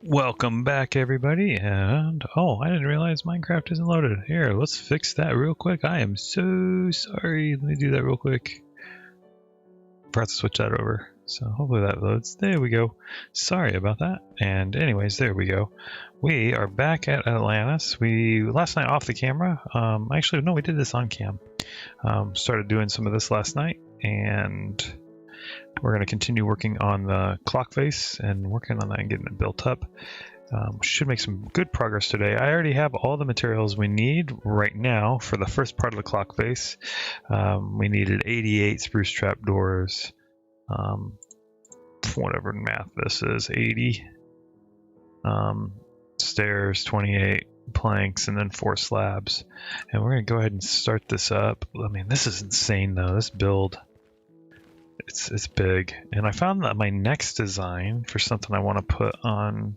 Welcome back, everybody, and oh, I didn't realize Minecraft isn't loaded. Here, let's fix that real quick. I am so sorry. Let me do that real quick. Forgot to switch that over, so hopefully that loads. There we go. Sorry about that. And anyways, there we go. We are back at Atlantis. We last night off the camera. Actually, no, we did this on cam. Started doing some of this last night, and we're going to continue working on the clock face and working on that and getting it built up. Should make some good progress today. I already have all the materials we need right now for the first part of the clock face. We needed 88 spruce trap doors, whatever math this is, 80, stairs, 28 planks, and then 4 slabs. And we're going to go ahead and start this up. I mean, this is insane though, this build. It's big, and I found that my next design for something I want to put on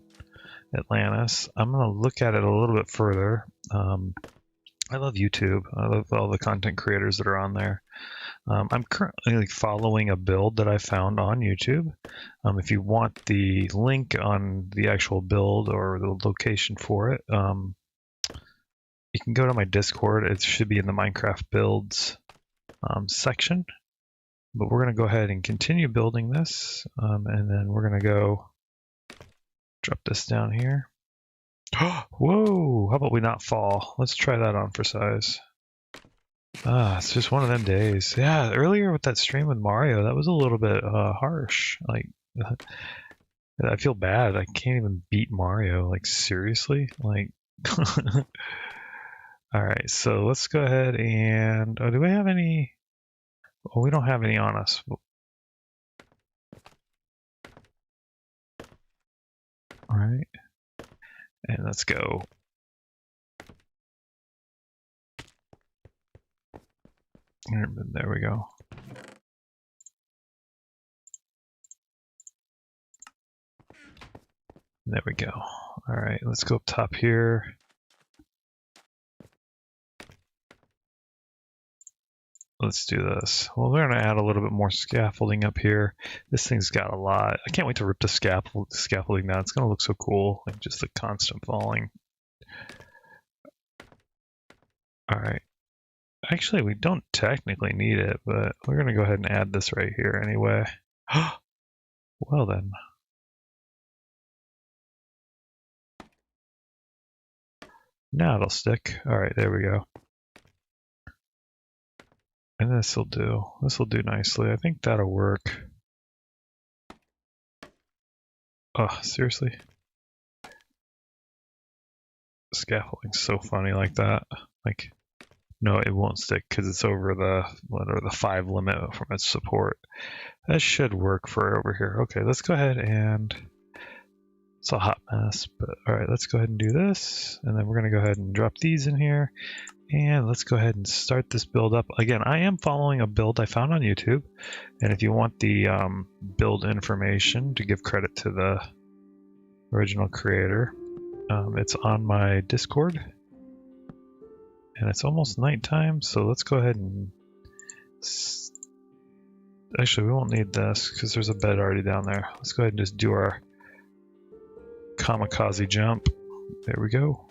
Atlantis, I'm going to look at it a little bit further. I love YouTube. I love all the content creators that are on there. I'm currently following a build that I found on YouTube. If you want the link on the actual build or the location for it, you can go to my Discord. It should be in the Minecraft builds section. But we're going to go ahead and continue building this, and then we're going to go drop this down here. Whoa! How about we not fall? Let's try that on for size. It's just one of them days. Yeah, earlier with that stream with Mario, that was a little bit harsh. Like, I feel bad. I can't even beat Mario. Like, seriously? Like, all right. So let's go ahead and do we have any? Oh, we don't have any on us. All right, and let's go. There we go. There we go. All right, let's go up top here. Let's do this. Well, we're going to add a little bit more scaffolding up here. This thing's got a lot. I can't wait to rip the scaffolding down. It's going to look so cool, like just the constant falling. All right. Actually, we don't technically need it, but we're going to go ahead and add this right here anyway. Well then. Now it'll stick. All right, there we go. And this'll do. This'll do nicely. I think that'll work. Oh, seriously? Scaffolding's so funny like that. Like, no, it won't stick because it's over the 5 limit from its support. That should work for over here. Okay, let's go ahead and it's a hot mess, but all right, let's go ahead and do this, and then we're gonna go ahead and drop these in here. And let's go ahead and start this build up. Again, I am following a build I found on YouTube. And if you want the build information to give credit to the original creator, it's on my Discord. And it's almost nighttime, so let's go ahead and... Actually, we won't need this because there's a bed already down there. Let's go ahead and just do our kamikaze jump. There we go.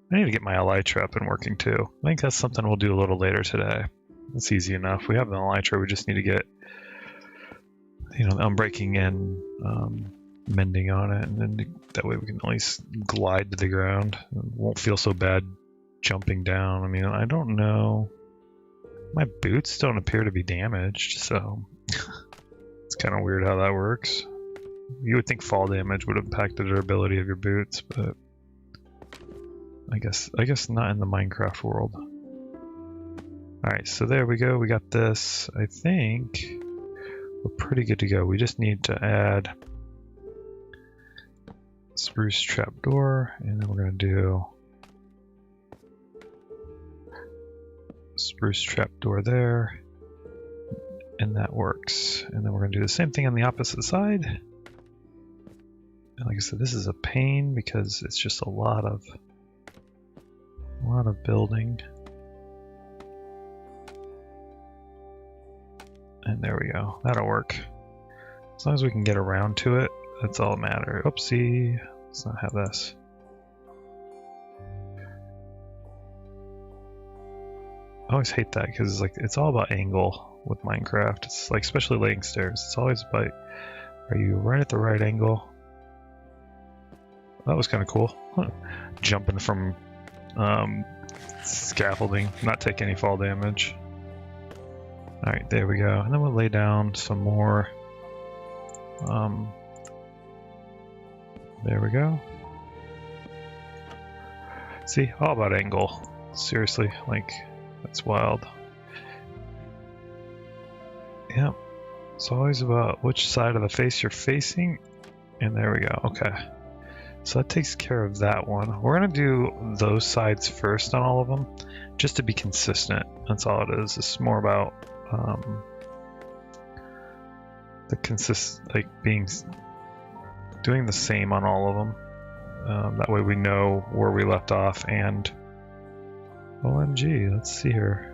I need to get my elytra up and working too. I think that's something we'll do a little later today. It's easy enough. We have an elytra, we just need to get, you know, the unbreaking and mending on it, and then That way we can at least glide to the ground. It won't feel so bad jumping down. I mean, I don't know. My boots don't appear to be damaged, so it's kind of weird how that works. You would think fall damage would impact the durability of your boots, but I guess not in the Minecraft world. Alright, so there we go. We got this. I think we're pretty good to go. We just need to add spruce trapdoor, and then we're going to do spruce trapdoor there, and that works. And then we're going to do the same thing on the opposite side. And like I said, this is a pain because it's just a lot of building. And there we go. That'll work. As long as we can get around to it, that's all that matters. Oopsie. Let's not have this. I always hate that because it's all about angle with Minecraft. It's like, especially laying stairs. It's always about, are you right at the right angle? That was kind of cool. Jumping from scaffolding, not take any fall damage. Alright, there we go. And then we'll lay down some more. There we go. See, all about angle. Seriously, like, that's wild. Yep. It's always about which side of the face you're facing. And there we go. Okay. So that takes care of that one. We're going to do those sides first on all of them, just to be consistent. That's all it is. It's more about doing the same on all of them. That way we know where we left off. And OMG, let's see here.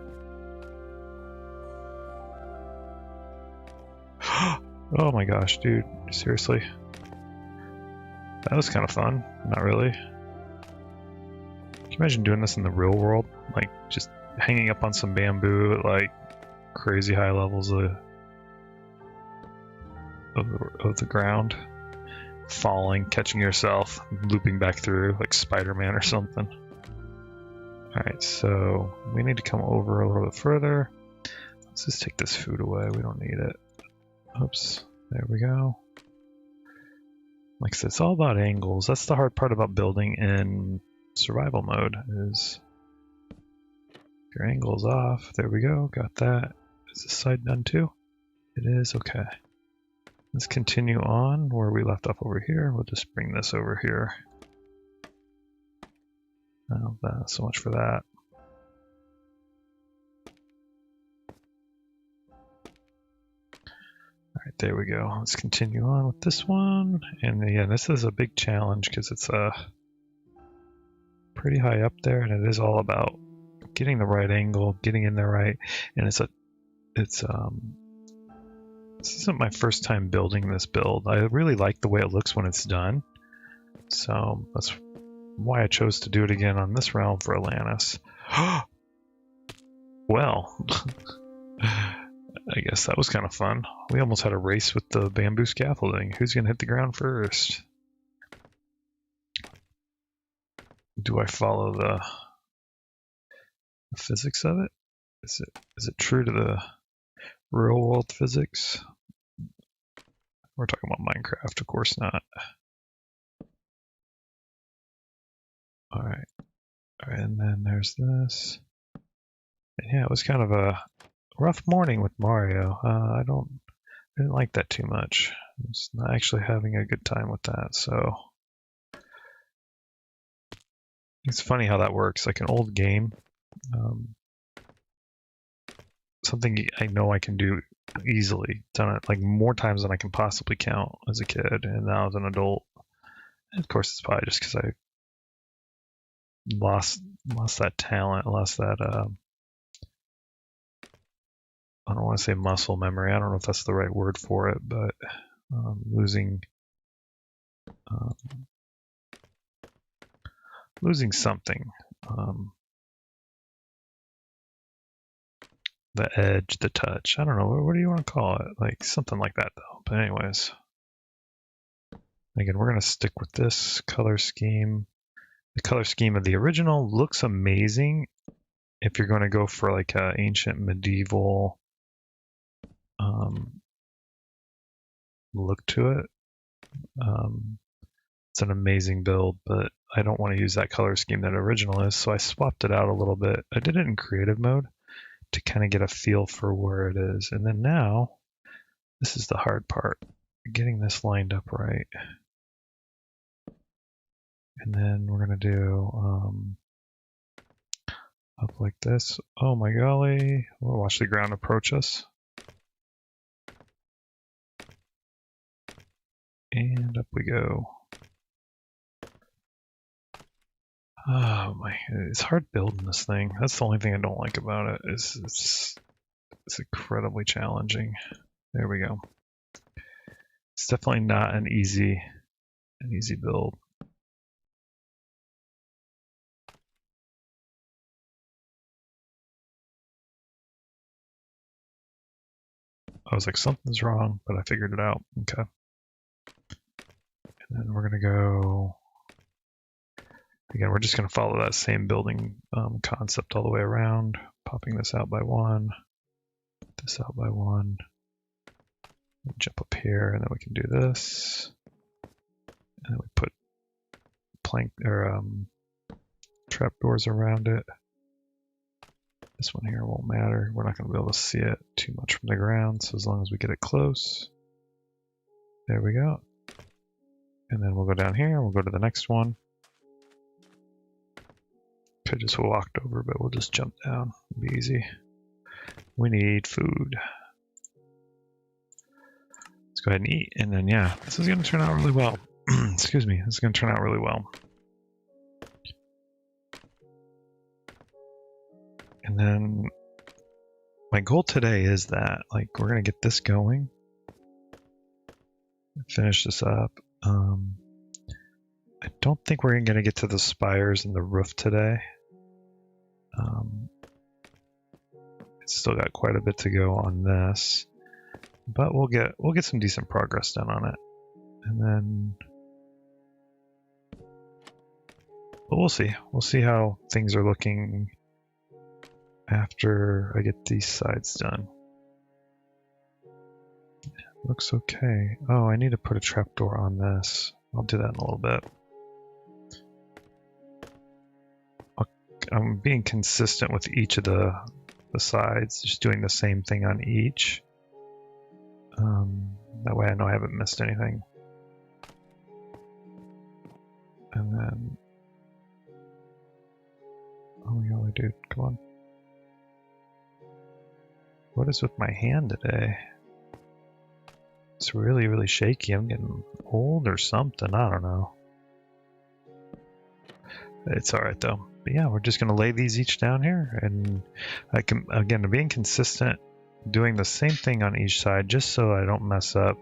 Oh my gosh, dude, seriously? That was kind of fun. Not really. Can you imagine doing this in the real world? Like, just hanging up on some bamboo at, like, crazy high levels of the ground. Falling, catching yourself, looping back through, like Spider-Man or something. Alright, so we need to come over a little bit further. Let's just take this food away. We don't need it. Oops. There we go. Like I said, it's all about angles. That's the hard part about building in survival mode, is if your angle's off. There we go, got that. Is this side done too? It is, okay. Let's continue on where we left off over here. We'll just bring this over here. Oh, so much for that. Alright, there we go. Let's continue on with this one. And again, this is a big challenge because it's pretty high up there, and it is all about getting the right angle, getting in there right. And this isn't my first time building this build. I really like the way it looks when it's done. So that's why I chose to do it again on this realm for Atlantis. Well, I guess that was kind of fun. We almost had a race with the bamboo scaffolding. Who's going to hit the ground first? Do I follow the physics of it? Is it true to the real world physics? We're talking about Minecraft, of course not. Alright. And then there's this. And yeah, it was kind of a rough morning with Mario. I didn't like that too much. I was not actually having a good time with that, so it's funny how that works. Like an old game, something I know I can do easily. Done it like more times than I can possibly count as a kid, and now as an adult. And of course, it's probably just because I lost that talent, lost that I don't want to say muscle memory. I don't know if that's the right word for it, but losing something. The edge, the touch. I don't know. What do you want to call it? Like something like that, though. But anyways. Again, we're going to stick with this color scheme. The color scheme of the original looks amazing if you're going to go for like a ancient medieval look to it. It's an amazing build, but I don't want to use that color scheme that original is, so I swapped it out a little bit. I did it in creative mode to kind of get a feel for where it is. And then now, this is the hard part, getting this lined up right. And then we're going to do up like this. Oh my golly, we'll watch the ground approach us. And up we go. Oh my, it's hard building this thing. That's the only thing I don't like about it, is it's incredibly challenging. There we go. It's definitely not an easy build. I was like, something's wrong, but I figured it out. Okay. And then we're gonna go, again, we're just gonna follow that same building concept all the way around, popping this out by one, this out by one, jump up here, and then we can do this. And then we put plank or trapdoors around it. This one here won't matter. We're not going to be able to see it too much from the ground, so as long as we get it close. There we go. And then we'll go down here, we'll go to the next one. Could just walked over, but we'll just jump down. It'll be easy. We need food. Let's go ahead and eat, and then yeah, this is going to turn out really well. Excuse me, this is going to turn out really well. And then my goal today is that, like, we're going to get this going. Finish this up. I don't think we're going to get to the spires and the roof today. It's still got quite a bit to go on this, but we'll get some decent progress done on it. And then, but we'll see. We'll see how things are looking after I get these sides done. Looks okay. Oh, I need to put a trapdoor on this. I'll do that in a little bit. I'm being consistent with each of the sides, just doing the same thing on each. That way I know I haven't missed anything. And then, oh my god, dude, come on. What is with my hand today? It's really, really shaky. I'm getting old or something. I don't know. It's all right though. But yeah, we're just gonna lay these each down here, and I can, again, being consistent, doing the same thing on each side, just so I don't mess up.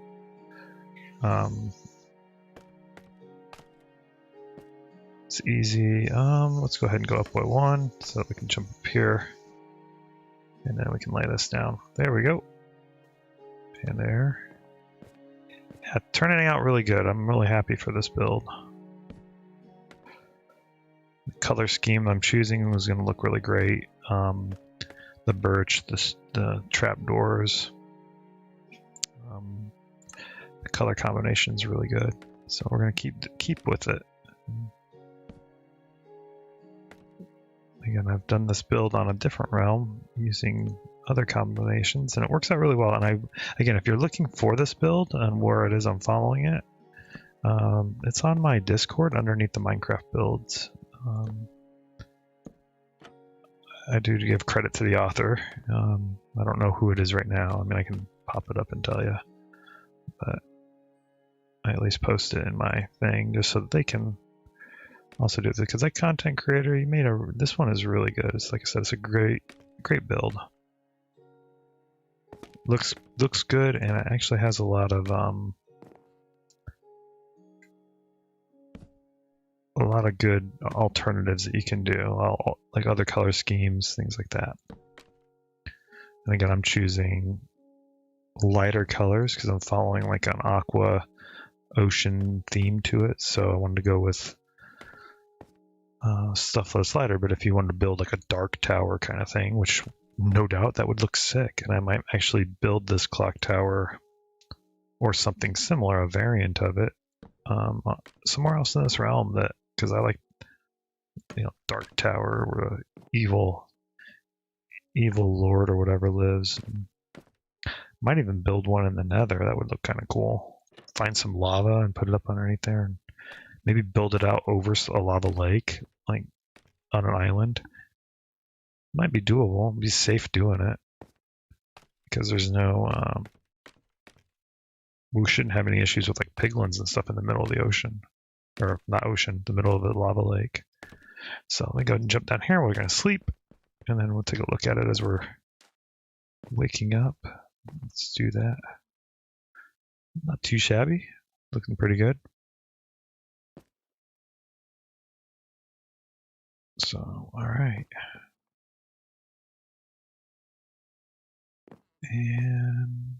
It's easy. Let's go ahead and go up by one so that we can jump up here, and then we can lay this down. There we go. And there. Yeah, turning out really good. I'm really happy for this build. The color scheme I'm choosing was going to look really great. The birch, the trapdoors, the color combination is really good. So we're going to keep with it. Again, I've done this build on a different realm using other combinations, and it works out really well. And again, if you're looking for this build and where it is I'm following it, it's on my Discord underneath the Minecraft builds. I do give credit to the author. I don't know who it is right now. I mean, I can pop it up and tell you, but I at least post it in my thing just so that they can also do it. Because that content creator, he made this one is really good. It's like I said, it's a great build. Looks good, and it actually has a lot of good alternatives that you can do, like other color schemes, things like that. And again, I'm choosing lighter colors because I'm following like an aqua ocean theme to it, so I wanted to go with stuff that's lighter. But if you wanted to build like a dark tower kind of thing, which no doubt that would look sick, and I might actually build this clock tower or something similar, a variant of it, somewhere else in this realm, that because I like, you know, dark tower where evil lord or whatever lives. Might even build one in the nether. That would look kind of cool. Find some lava and put it up underneath there, and maybe build it out over a lava lake, like on an island. Might be doable. Be safe doing it because there's no. We shouldn't have any issues with like piglins and stuff in the middle of the ocean, or not ocean, the middle of the lava lake. So let me go ahead and jump down here. We're gonna sleep, and then we'll take a look at it as we're waking up. Let's do that. Not too shabby. Looking pretty good. So, all right. And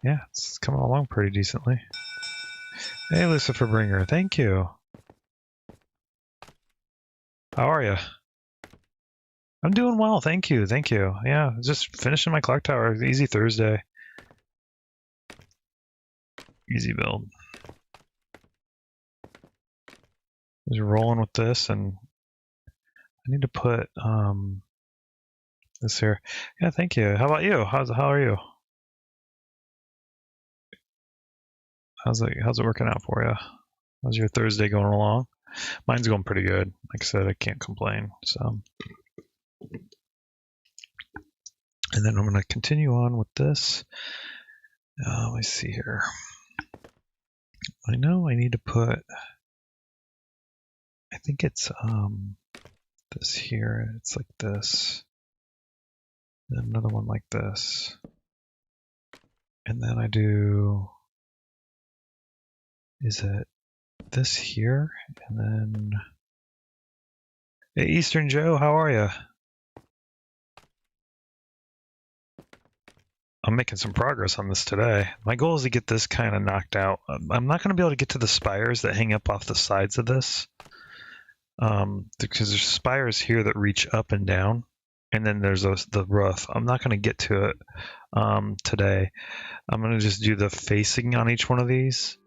yeah, it's coming along pretty decently. Hey, Lucifer Bringer, thank you. How are you? I'm doing well, thank you, thank you. Yeah, just finishing my clock tower. Easy Thursday. Easy build. Just rolling with this, and I need to put this here. Yeah, thank you. How about you? How are you? How's it working out for you? How's your Thursday going along? Mine's going pretty good. Like I said, I can't complain. So, and then I'm going to continue on with this. Let me see here. I know I need to put. I think it's this here. It's like this. And another one like this. And then I do. Is it this here? And then. Hey, Eastern Joe, how are you? I'm making some progress on this today. My goal is to get this kind of knocked out. I'm not going to be able to get to the spires that hang up off the sides of this, because there's spires here that reach up and down, and then there's the roof. I'm not going to get to it today. I'm going to just do the facing on each one of these,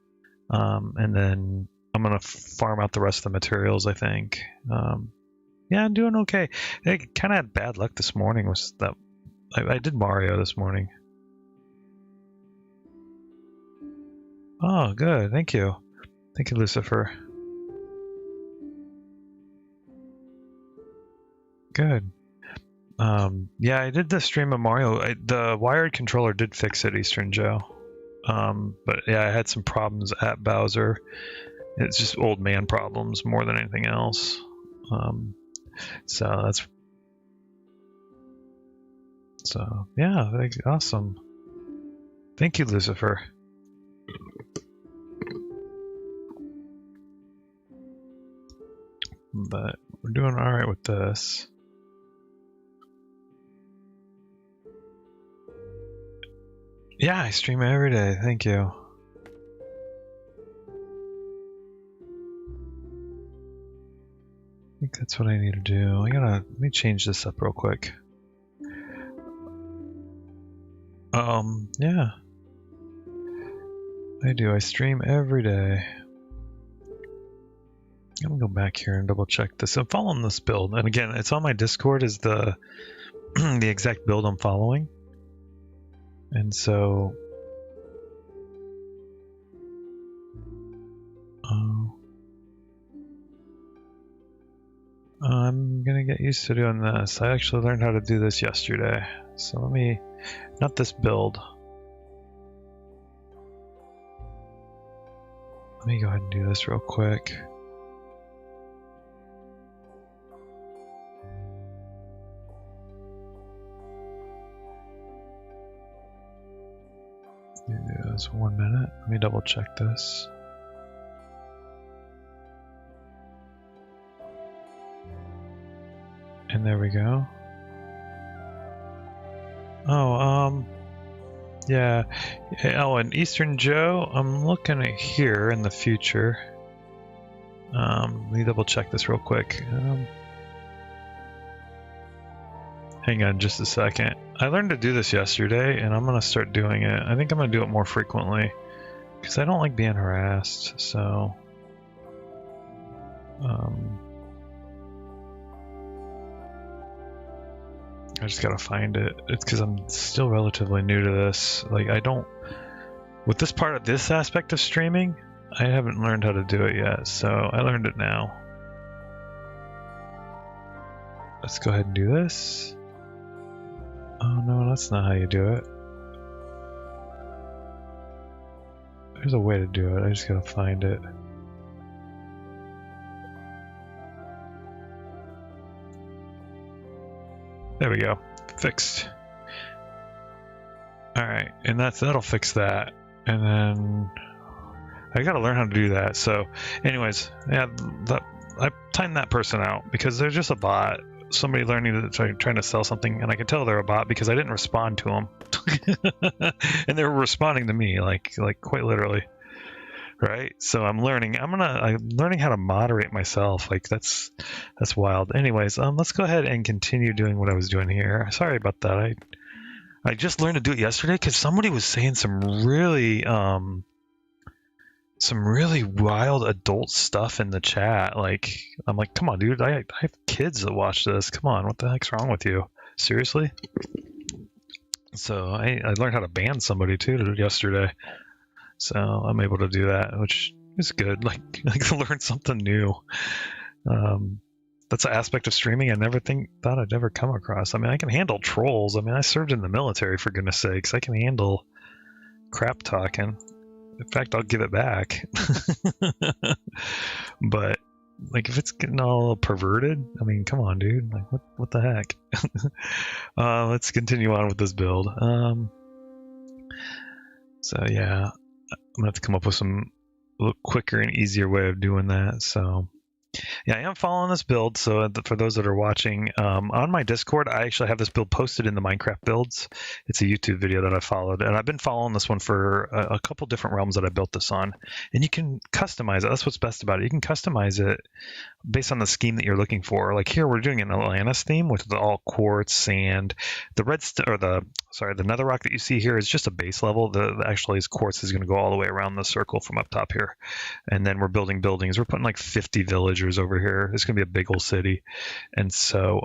and then I'm going to farm out the rest of the materials, I think. Yeah, I'm doing okay. I kind of had bad luck this morning. Was that I did Mario this morning. Oh, good. Thank you. Thank you, Lucifer. Good. Yeah, I did the stream of Mario. The wired controller did fix it, Eastern Joe. But yeah, I had some problems at Bowser. It's just old man problems more than anything else. So yeah, awesome. Thank you, Lucifer. But we're doing all right with this. Yeah, I stream every day. Thank you. I think that's what I need to do. Let me change this up real quick. Yeah. I do. I stream every day. I'm gonna go back here and double check this. I'm following this build, and again, it's on my Discord as the the exact build I'm following. And so I'm gonna get used to doing this. I actually learned how to do this yesterday. So not this build. Let me go ahead and do this real quick. Do this 1 minute. Let me double check this. And there we go. Oh, Yeah. Oh, and Eastern Joe, I'm looking at here in the future. Let me double check this real quick. Hang on just a second. I learned to do this yesterday, and I'm going to start doing it. I think I'm going to do it more frequently, because I don't like being harassed, so... I just gotta find it. It's because I'm still relatively new to this. Like, I don't... With this part of this aspect of streaming, I haven't learned how to do it yet, so I learned it now. Let's go ahead and do this. Oh no, that's not how you do it. There's a way to do it, I just gotta find it. There we go. Fixed. Alright, and that'll fix that. And then I gotta learn how to do that. So anyways, yeah, I timed that person out because they're just a bot. Somebody learning to trying to sell something, and I can tell they're a bot because I didn't respond to them. And they were responding to me, like quite literally. Right? So I'm learning how to moderate myself. Like that's wild. Anyways, let's go ahead and continue doing what I was doing here. Sorry about that. I just learned to do it yesterday because somebody was saying some really wild adult stuff in the chat. Like, I'm like, come on, dude, I have kids that watch this. Come on, what the heck's wrong with you? Seriously? So I learned how to ban somebody too yesterday. So I'm able to do that, which is good. Like to learn something new. That's an aspect of streaming I never thought I'd ever come across. I mean, I can handle trolls. I mean, I served in the military, for goodness sakes. I can handle crap talking. In fact, I'll give it back. But like, if it's getting all perverted, I mean, come on, dude. Like, what the heck? Let's continue on with this build. So yeah. I'm gonna have to come up with some quicker and easier way of doing that. So yeah, I am following this build. So for those that are watching, on my Discord, I actually have this build posted in the Minecraft builds. It's a YouTube video that I followed, and I've been following this one for a couple different realms that I built this on. And you can customize it. That's what's best about it. You can customize it based on the scheme that you're looking for. Like here, we're doing an Atlantis theme with all quartz, sand. The the netherrock that you see here is just a base level. The actually is quartz is going to go all the way around the circle from up top here, and then we're building buildings. We're putting like 50 villagers over here. It's going to be a big old city, and so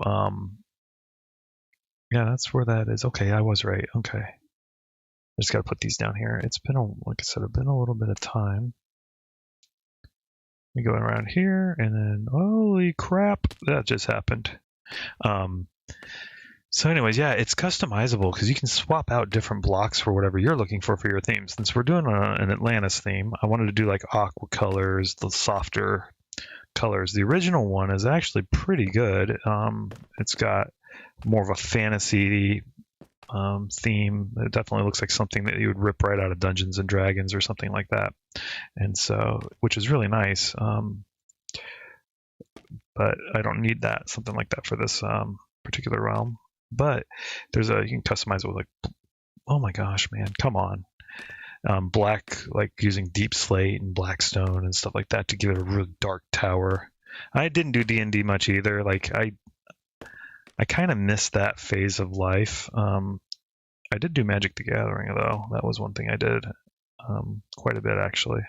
yeah, that's where that is. Okay, I was right. Okay, I just got to put these down here. It's been like I said, it's been a little bit of time. We go around here, and then holy crap, that just happened. So anyways, yeah, it's customizable because you can swap out different blocks for whatever you're looking for your theme. Since we're doing an Atlantis theme, I wanted to do like aqua colors, the softer colors. The original one is actually pretty good. It's got more of a fantasy theme. It definitely looks like something that you would rip right out of Dungeons and Dragons or something like that. And so, which is really nice. But I don't need something like that for this particular realm. But you can customize it with like, oh my gosh, man, come on. Black, like using deep slate and black stone and stuff like that to give it a really dark tower. I didn't do D&D much either. Like I kind of missed that phase of life. I did do Magic the Gathering though. That was one thing I did quite a bit actually.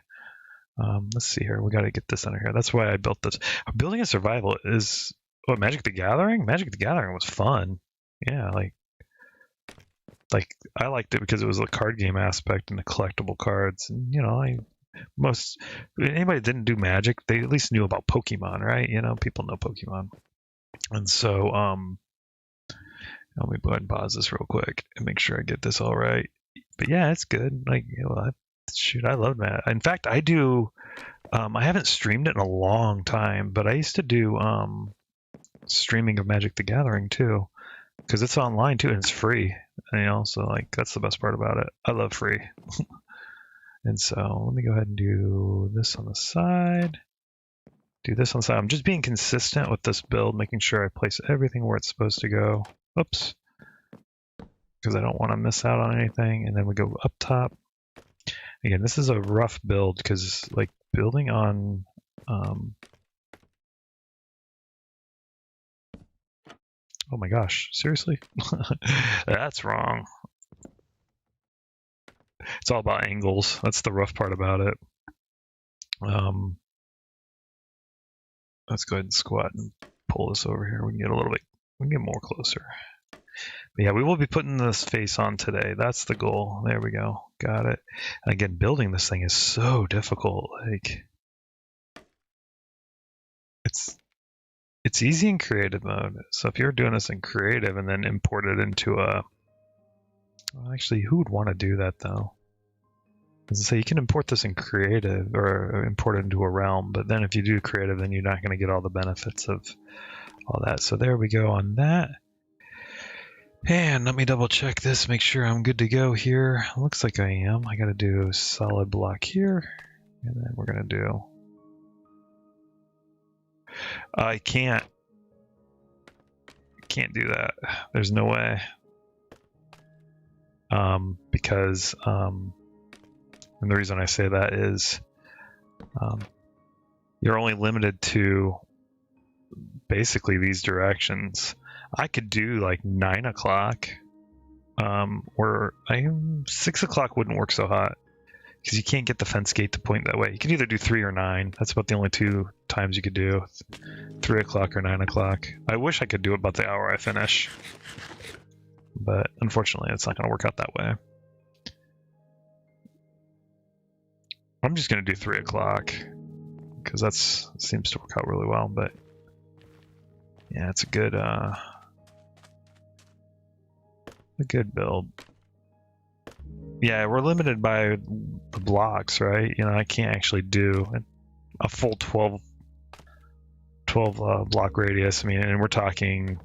Let's see here. We got to get this under here. That's why I built this. Building a survival is what Magic the Gathering. Magic the Gathering was fun. Yeah, like I liked it because it was a card game aspect and the collectible cards. And you know, anybody that didn't do Magic, they at least knew about Pokemon, right? You know, people know Pokemon. And so let me go ahead and pause this real quick and make sure I get this all right. But yeah, it's good. Like, you know, I love that. In fact, I do. I haven't streamed it in a long time, but I used to do streaming of Magic the Gathering too, because it's online too and it's free. You know, so like that's the best part about it. I love free. And so let me go ahead and do this on the side. Do this on the side. I'm just being consistent with this build, making sure I place everything where it's supposed to go. Oops. because I don't want to miss out on anything. And then we go up top. Again, this is a rough build because like building on oh my gosh, seriously? That's wrong. It's all about angles. That's the rough part about it. Let's go ahead and squat and pull this over here. We can get a little bit, we can get more closer. But yeah, we will be putting this face on today. That's the goal. There we go. Got it. And again, building this thing is so difficult. Like, it's easy in creative mode. So if you're doing this in creative and then import it into a, well, actually, who would want to do that though? As I say, you can import this in creative or import it into a realm, but then if you do creative, then you're not going to get all the benefits of all that. So there we go on that. And let me double check this, make sure I'm good to go here. Looks like I am. I got to do a solid block here, and then we're going to do. I can't do that. There's no way. Because and the reason I say that is you're only limited to basically these directions. I could do like 9 o'clock, or 6 o'clock wouldn't work so hot because you can't get the fence gate to point that way. You can either do 3 or 9. That's about the only 2 times you could do, 3 o'clock or 9 o'clock. I wish I could do it about the hour I finish, but unfortunately it's not going to work out that way. I'm just going to do 3 o'clock because that seems to work out really well. But yeah, it's a good build. Yeah, we're limited by the blocks, right? You know, I can't actually do a full 12 block radius. I mean, and we're talking,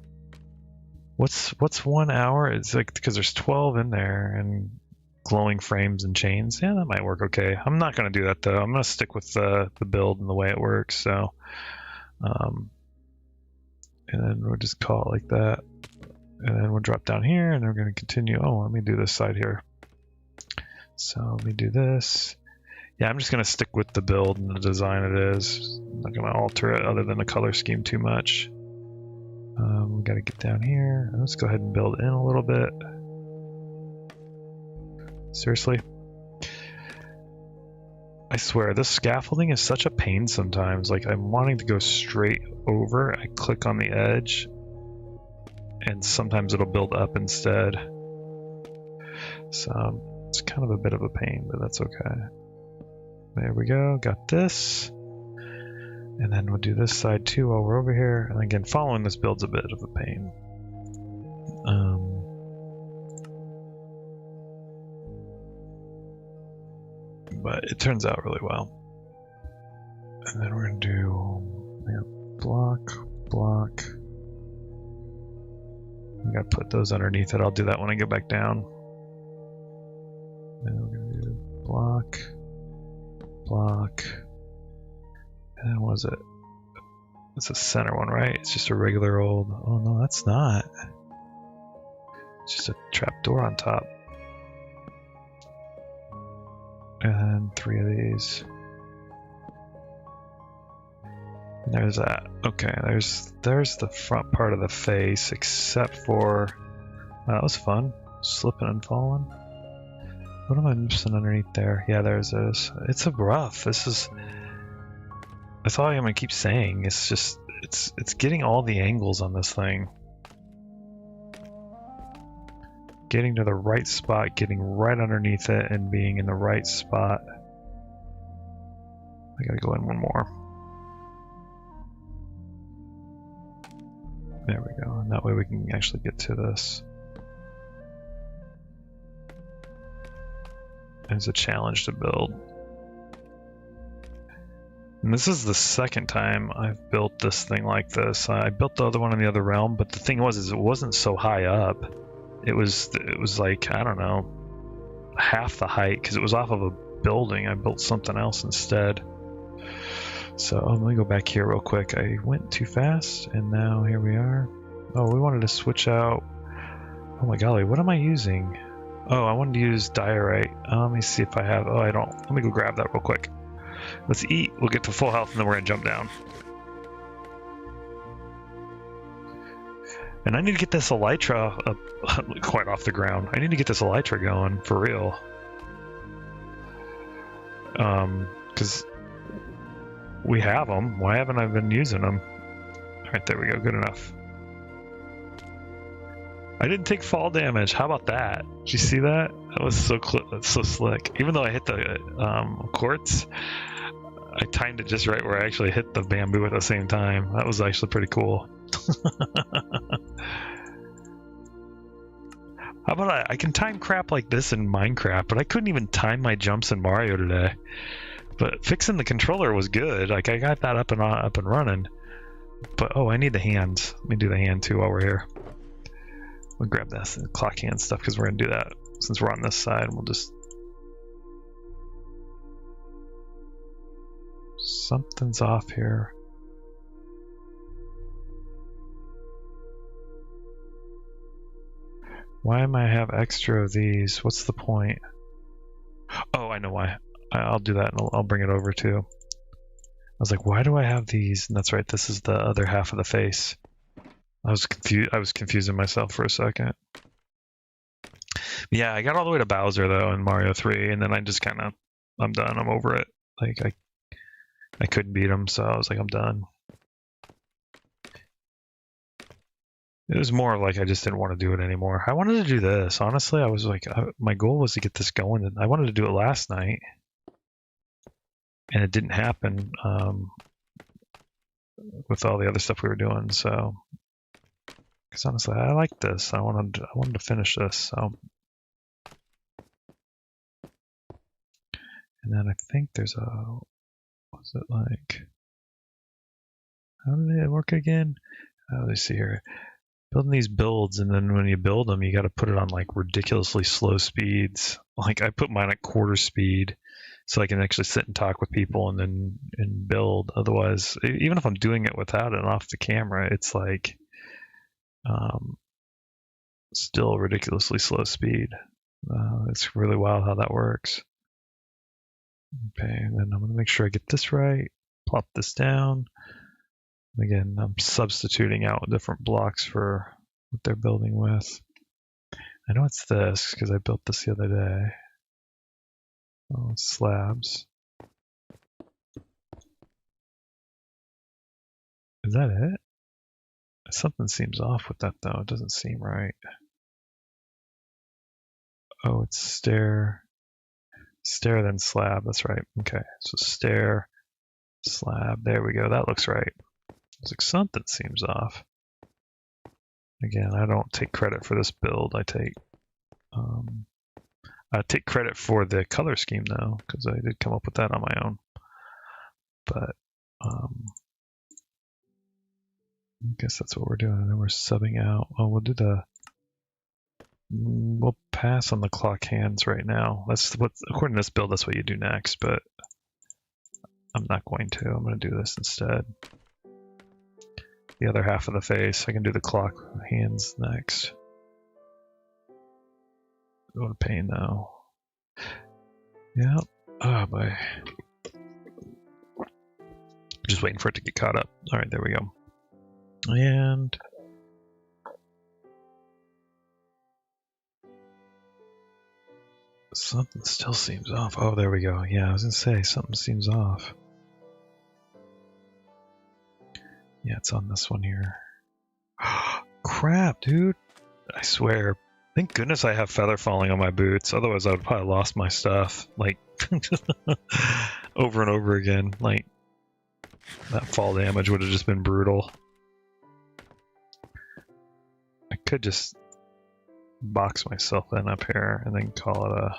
what's 1 hour? It's like, because there's 12 in there and glowing frames and chains. Yeah, that might work okay. I'm not going to do that though. I'm going to stick with the build and the way it works. So and then we'll just call it like that, and then we'll drop down here and we're going to continue. Oh, let me do this side here. So let me do this. Yeah, I'm just going to stick with the build and the design it is. I'm not going to alter it other than the color scheme too much. We got to get down here. Let's go ahead and build in a little bit. Seriously? I swear, this scaffolding is such a pain sometimes. Like, I'm wanting to go straight over. I click on the edge, and sometimes it'll build up instead. So, it's kind of a bit of a pain, but that's okay. There we go, got this. And then we'll do this side too while we're over here. And again, following this build's a bit of a pain. But it turns out really well. And then we're gonna do block. We gotta put those underneath it. I'll do that when I get back down. And we're gonna do block. And then what is it? It's a center one, right? It's just a regular old. Oh no, that's not. It's just a trapdoor on top. And 3 of these. And there's that. Okay, there's the front part of the face, except for that was fun. Slipping and falling. What am I missing underneath there? Yeah, there's this. It's a rough. That's all I'm gonna keep saying. It's just it's getting all the angles on this thing. Getting to the right spot, getting right underneath it, and being in the right spot. I gotta go in one more. There we go, and that way we can actually get to this. It's a challenge to build. And this is the second time I've built this thing like this. I built the other one in the other realm, but the thing was, it wasn't so high up. It was like, I don't know, half the height, because it was off of a building. I built something else instead. So let me go back here real quick. I went too fast, and now here we are. Oh, we wanted to switch out Oh my golly, what am I using? Oh, I wanted to use diorite. Let me see if I have. Oh, I don't. Let me go grab that real quick. Let's eat. We'll get to full health and then we're gonna jump down. And I need to get this elytra up, quite off the ground. I need to get this elytra going for real. Because we have them. Why haven't I been using them? All right, there we go. Good enough. I didn't take fall damage. How about that? Did you see that? That was so slick. Even though I hit the quartz, I timed it just right where I actually hit the bamboo at the same time. That was actually pretty cool. How about I can time crap like this in Minecraft, but I couldn't even time my jumps in Mario today. But fixing the controller was good. Like I got that up and running. But oh, I need the hands. Let me do the hand too while we're here. We'll grab this clock hand stuff because we're gonna do that since we're on this side. We'll just something's off here. Why am I have extra of these? What's the point? Oh, I know why. I'll do that and I'll bring it over too. I was like, why do I have these? And that's right, this is the other half of the face. I was confusing myself for a second. Yeah, I got all the way to Bowser though in Mario 3, and then I just kind of, I'm done. I'm over it. Like I couldn't beat him, so I was like, I'm done. It was more like I just didn't want to do it anymore. I wanted to do this. Honestly, I was like, my goal was to get this going. And I wanted to do it last night, and it didn't happen with all the other stuff we were doing. So, because honestly, I like this. I wanted to finish this. So, and then I think there's a. What's it like? How did it work again? Let me see here. Building these builds, and then when you build them, you got to put it on like ridiculously slow speeds. Like I put mine at quarter speed, so I can actually sit and talk with people and build. Otherwise, even if I'm doing it without it off the camera, it's like still ridiculously slow speed. It's really wild how that works. Okay, and then I'm gonna make sure I get this right. Plop this down. Again, I'm substituting out different blocks for what they're building with. I know it's this because I built this the other day. Oh, it's slabs. Is that it? Something seems off with that though. It doesn't seem right. Oh, it's stair. Stair then slab. That's right. Okay, so stair, slab. There we go. That looks right. It's like something seems off. Again, I don't take credit for this build. I take credit for the color scheme though, because I did come up with that on my own. But I guess that's what we're doing. And then we're subbing out. Oh, we'll pass on the clock hands right now. That's what, according to this build, that's what you do next. But I'm not going to. I'm going to do this instead. The other half of the face. I can do the clock hands next. What a pain though. Yeah. Oh boy. Just waiting for it to get caught up. Alright, there we go. And something still seems off. Oh, there we go. Yeah, I was gonna say something seems off. Yeah, it's on this one here. Crap, dude. I swear. Thank goodness I have feather falling on my boots. Otherwise, I would probably lost my stuff. Like, over and over again. Like, that fall damage would have just been brutal. I could just box myself in up here and then call it a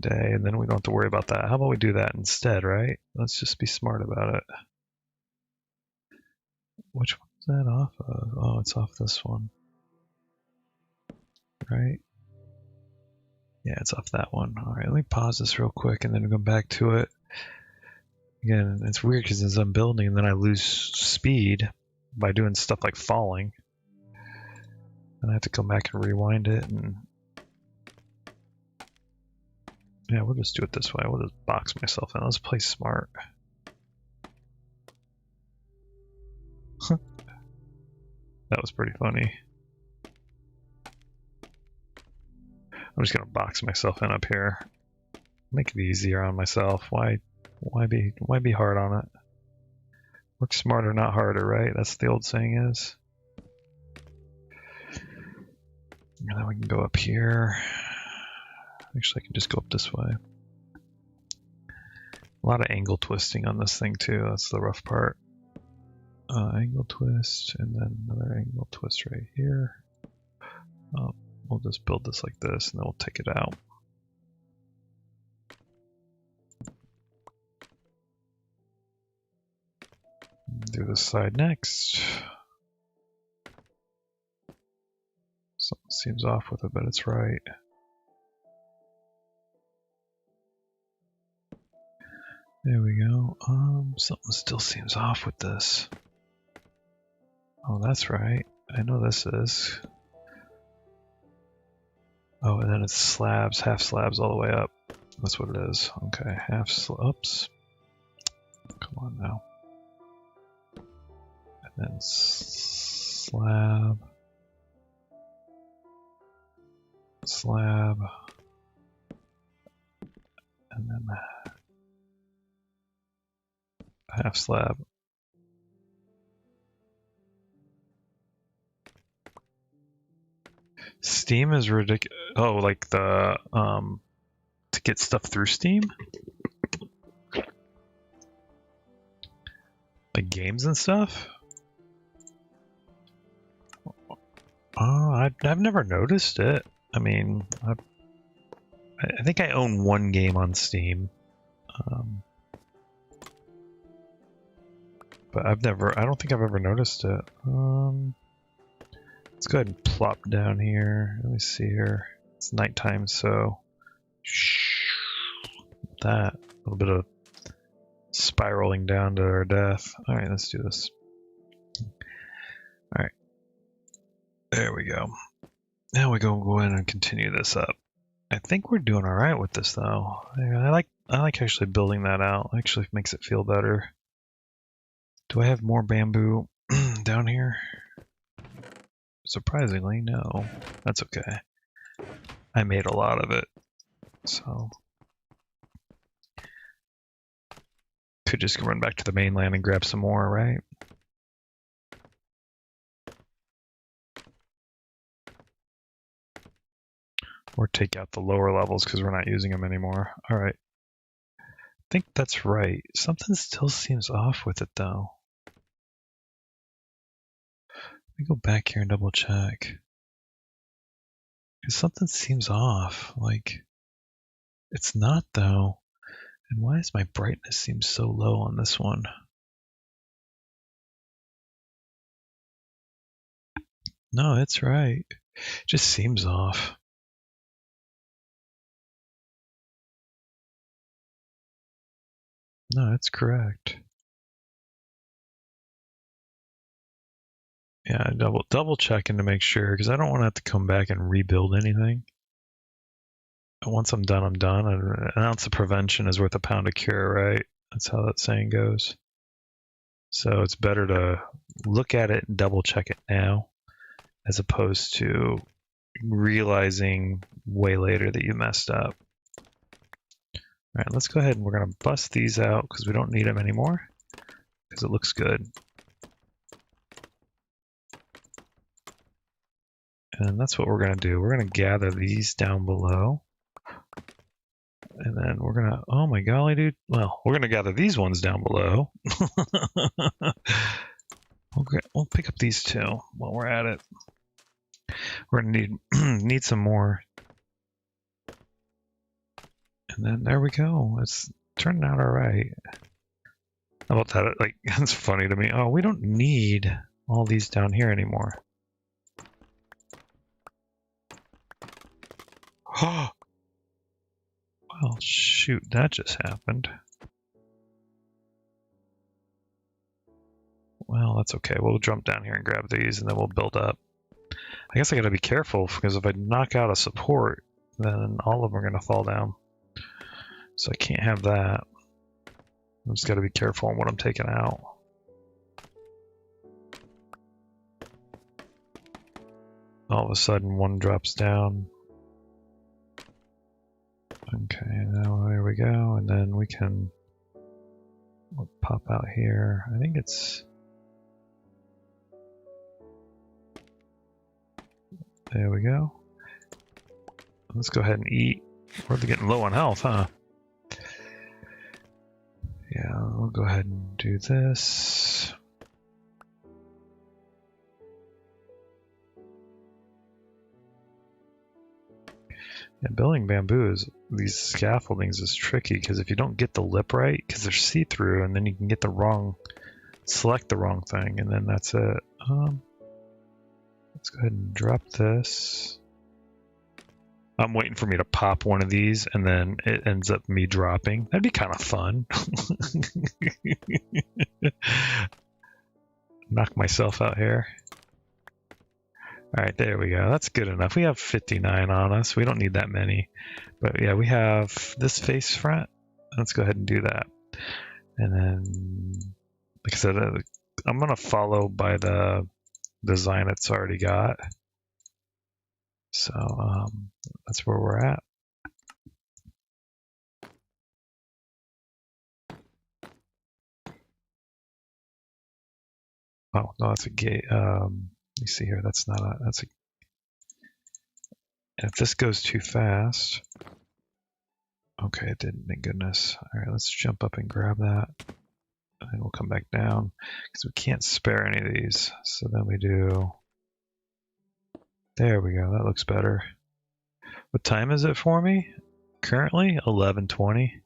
day. And then we don't have to worry about that. How about we do that instead, right? Let's just be smart about it. Which one's that off of? Oh, it's off this one. Right? Yeah, it's off that one. Alright, let me pause this real quick and then go back to it. Again, it's weird because as I'm building and then I lose speed by doing stuff like falling. And I have to come back and rewind it, and yeah, we'll just do it this way. We'll just box myself in. Let's play smart. That was pretty funny. I'm just gonna box myself in up here. Make it easier on myself. Why be hard on it? Work smarter, not harder, right? That's what the old saying is. And then we can go up here. Actually, I can just go up this way. A lot of angle twisting on this thing too. That's the rough part. Angle twist, and then another angle twist right here. We'll just build this like this, and then we'll take it out. Do this side next. Something seems off with it, but it's right. There we go. Something still seems off with this. Oh, that's right. I know this is. Oh, and then it's slabs, half slabs all the way up. That's what it is. Okay, half slabs. Come on now. And then slab. Slab. And then half slab. Steam is ridiculous. Oh, like the to get stuff through Steam, like games and stuff. Oh, I've never noticed it. I mean, I think I own one game on Steam, but I don't think I've ever noticed it. Let's go ahead and plop down here. Let me see here. It's nighttime, so that a little bit of spiraling down to our death. All right, let's do this. All right, there we go. Now we go in and continue this up. I think we're doing all right with this, though. I like actually building that out. It actually makes it feel better. Do I have more bamboo down here? Surprisingly, no. That's okay. I made a lot of it, so could just run back to the mainland and grab some more, right? Or take out the lower levels because we're not using them anymore. All right. I think that's right. Something still seems off with it, though. Let me go back here and double check. Because something seems off. Like, it's not, though. And why is my brightness seem so low on this one? No, it's right. It just seems off. No, it's correct. Yeah, double checking to make sure, because I don't want to have to come back and rebuild anything. Once I'm done, I'm done. An ounce of prevention is worth a pound of cure, right? That's how that saying goes. So it's better to look at it and double check it now, as opposed to realizing way later that you messed up. All right, let's go ahead and we're going to bust these out because we don't need them anymore because it looks good. And that's what we're going to do. We're going to gather these down below. And then we're going to, oh my golly, dude. Well, we're going to gather these ones down below. We'll pick up these two while we're at it. We're going to need some more. And then there we go. It's turning out all right. How about that? Like, it's funny to me. Oh, we don't need all these down here anymore. Oh, well, shoot, that just happened. Well, that's okay. We'll jump down here and grab these, and then we'll build up. I guess I gotta be careful, because if I knock out a support, then all of them are gonna fall down. So I can't have that. I just gotta be careful on what I'm taking out. All of a sudden, one drops down. Okay, now there we go, and then we can pop out here. I think it's... There we go. Let's go ahead and eat. We're getting low on health, huh? Yeah, we'll go ahead and do this. Yeah, building bamboo is these scaffoldings is tricky because if you don't get the lip right, because they're see-through, and then you can get the wrong, select the wrong thing, and then that's it. Let's go ahead and drop this. I'm waiting for me to pop one of these, and then it ends up me dropping. That'd be kind of fun. Knock myself out here. All right, there we go. That's good enough. We have 59 on us. We don't need that many. But yeah, we have this face front. Let's go ahead and do that. And then, like I said, I'm going to follow by the design it's already got. So that's where we're at. Oh, no, that's a gate. Let me see here. That's not a, that's a, if this goes too fast. Okay, it didn't, thank goodness. All right, let's jump up and grab that. And we'll come back down because we can't spare any of these. So then we do, there we go. That looks better. What time is it for me? Currently 11:20.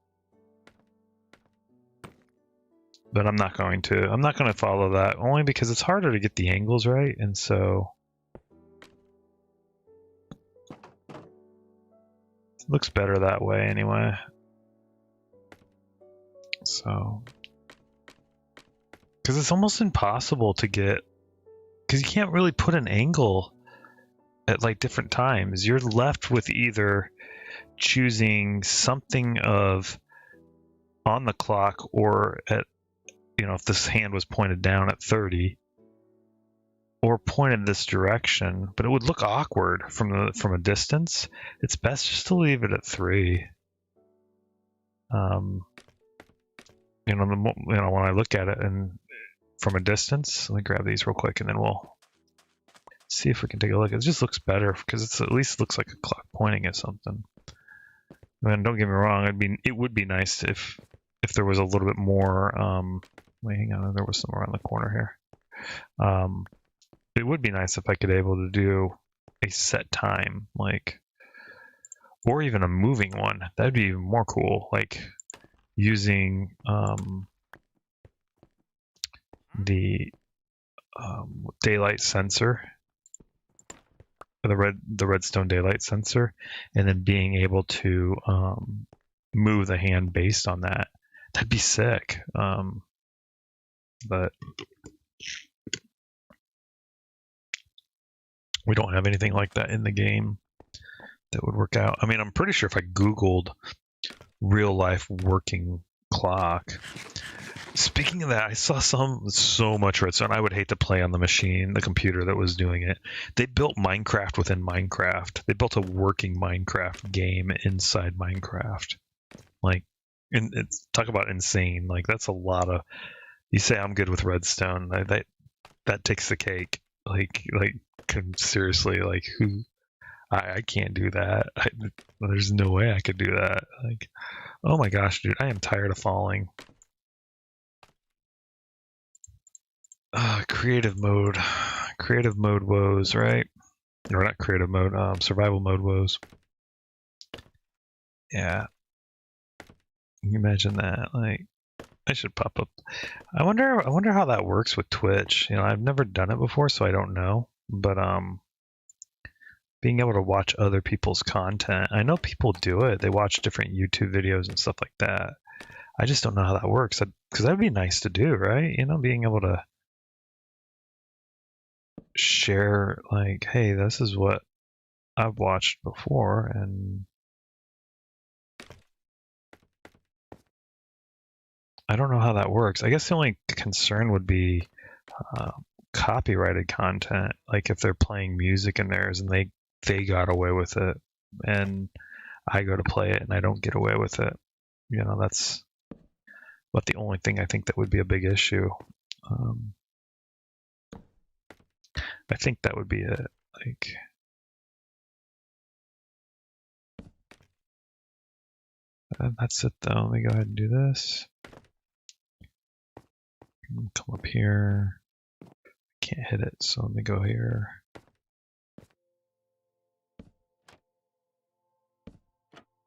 But I'm not going to follow that, only because it's harder to get the angles right, and so it looks better that way anyway. So, because it's almost impossible to get, because you can't really put an angle at like different times. You're left with either choosing something of on the clock or at, you know, if this hand was pointed down at 30 or pointed this direction, but it would look awkward from a distance. It's best just to leave it at 3. You know, when I look at it and from a distance, let me grab these real quick and then we'll see if we can take a look. It just looks better because it's at least looks like a clock pointing at something. I mean, don't get me wrong. It would be nice if there was a little bit more. Wait, hang on. There was some around the corner here. It would be nice if I could able to do a set time, like, or even a moving one. That'd be even more cool. Like using the daylight sensor, the redstone daylight sensor, and then being able to move the hand based on that. That'd be sick. But we don't have anything like that in the game that would work out. I mean, I'm pretty sure if I Googled real life working clock. Speaking of that, I saw so much redstone. I would hate to play on the machine, the computer that was doing it. They built Minecraft within Minecraft. They built a working Minecraft game inside Minecraft. Like, and it's, talk about insane. Like, that's a lot of. You say I'm good with redstone. That takes the cake. Like seriously, like who? I can't do that. There's no way I could do that. Like, oh my gosh, dude, I am tired of falling. Creative mode woes, right? Or not creative mode, survival mode woes. Yeah. Can you imagine that? Like, I should pop up. I wonder how that works with Twitch. You know, I've never done it before, so I don't know. But being able to watch other people's content, I know people do it. They watch different YouTube videos and stuff like that. I just don't know how that works. Because that'd be nice to do, right? You know, being able to. share like, hey, this is what I've watched before, and I don't know how that works. I guess the only concern would be uh, copyrighted content, like if they're playing music in theirs and they got away with it, and I go to play it and I don't get away with it. You know, that's what the only thing I think that would be a big issue. I think that would be it. Like, that's it though. Let me go ahead and do this. Come up here. Can't hit it, so let me go here.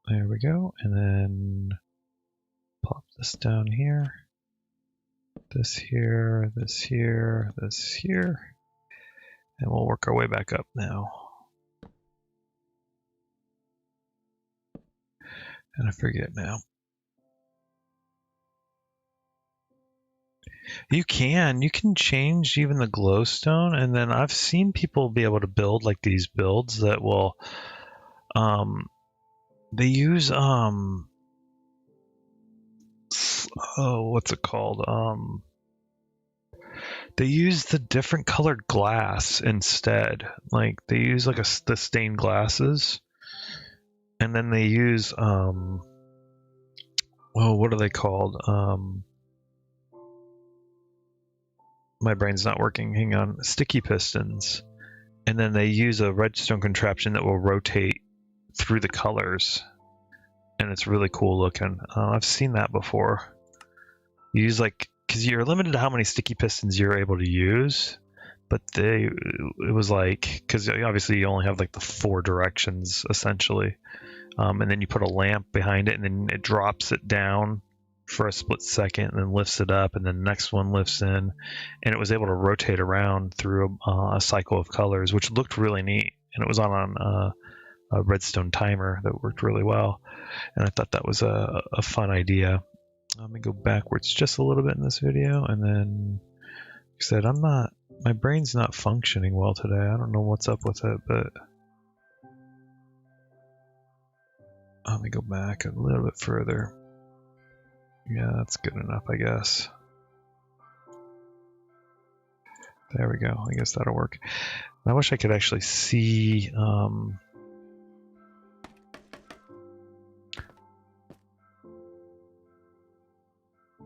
There we go, and then pop this down here. This here, this here, this here. And we'll work our way back up now. And I forget now. You can change even the glowstone, and then I've seen people be able to build like these builds that will, they use, what's it called? They use the different colored glass instead. Like they use like the stained glasses, and then they use, what are they called? My brain's not working. Hang on. Sticky pistons. And then they use a redstone contraption that will rotate through the colors. And it's really cool looking. I've seen that before. You use like, because you're limited to how many sticky pistons you're able to use. But it was like, because obviously you only have like the 4 directions essentially. And then you put a lamp behind it, and then it drops it down for a split second and then lifts it up, and then the next one lifts in, and it was able to rotate around through a cycle of colors, which looked really neat. And it was on a redstone timer that worked really well, and I thought that was a fun idea. Let me go backwards just a little bit in this video, and then like I said, my brain's not functioning well today. I don't know what's up with it, but let me go back a little bit further. Yeah, that's good enough, I guess. There we go. I guess that'll work. I wish I could actually see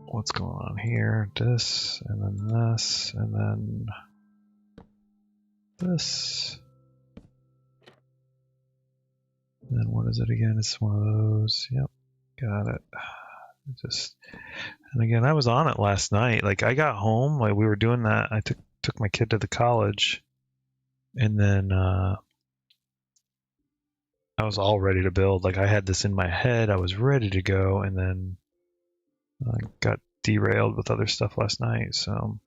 what's going on here. This, and then this, and then this. And then what is it again? It's one of those. Yep, got it. And again, I was on it last night. Like I got home, like we were doing that. I took my kid to the college, and then I was all ready to build. Like I had this in my head. I was ready to go, and then I got derailed with other stuff last night. So,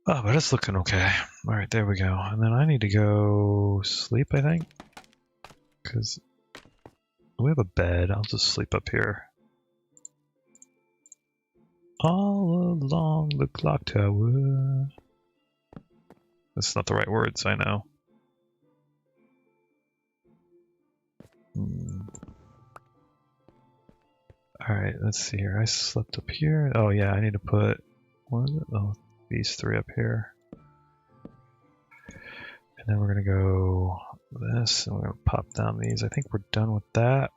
oh, but it's looking okay. All right, there we go. And then I need to go sleep, I think, because we have a bed. I'll just sleep up here. All along the clock tower. That's not the right words, I know. Alright, let's see here. I slept up here. Oh yeah, I need to put, what is it? Oh, these 3 up here. And then we're gonna go this, and we're gonna pop down these. I think we're done with that.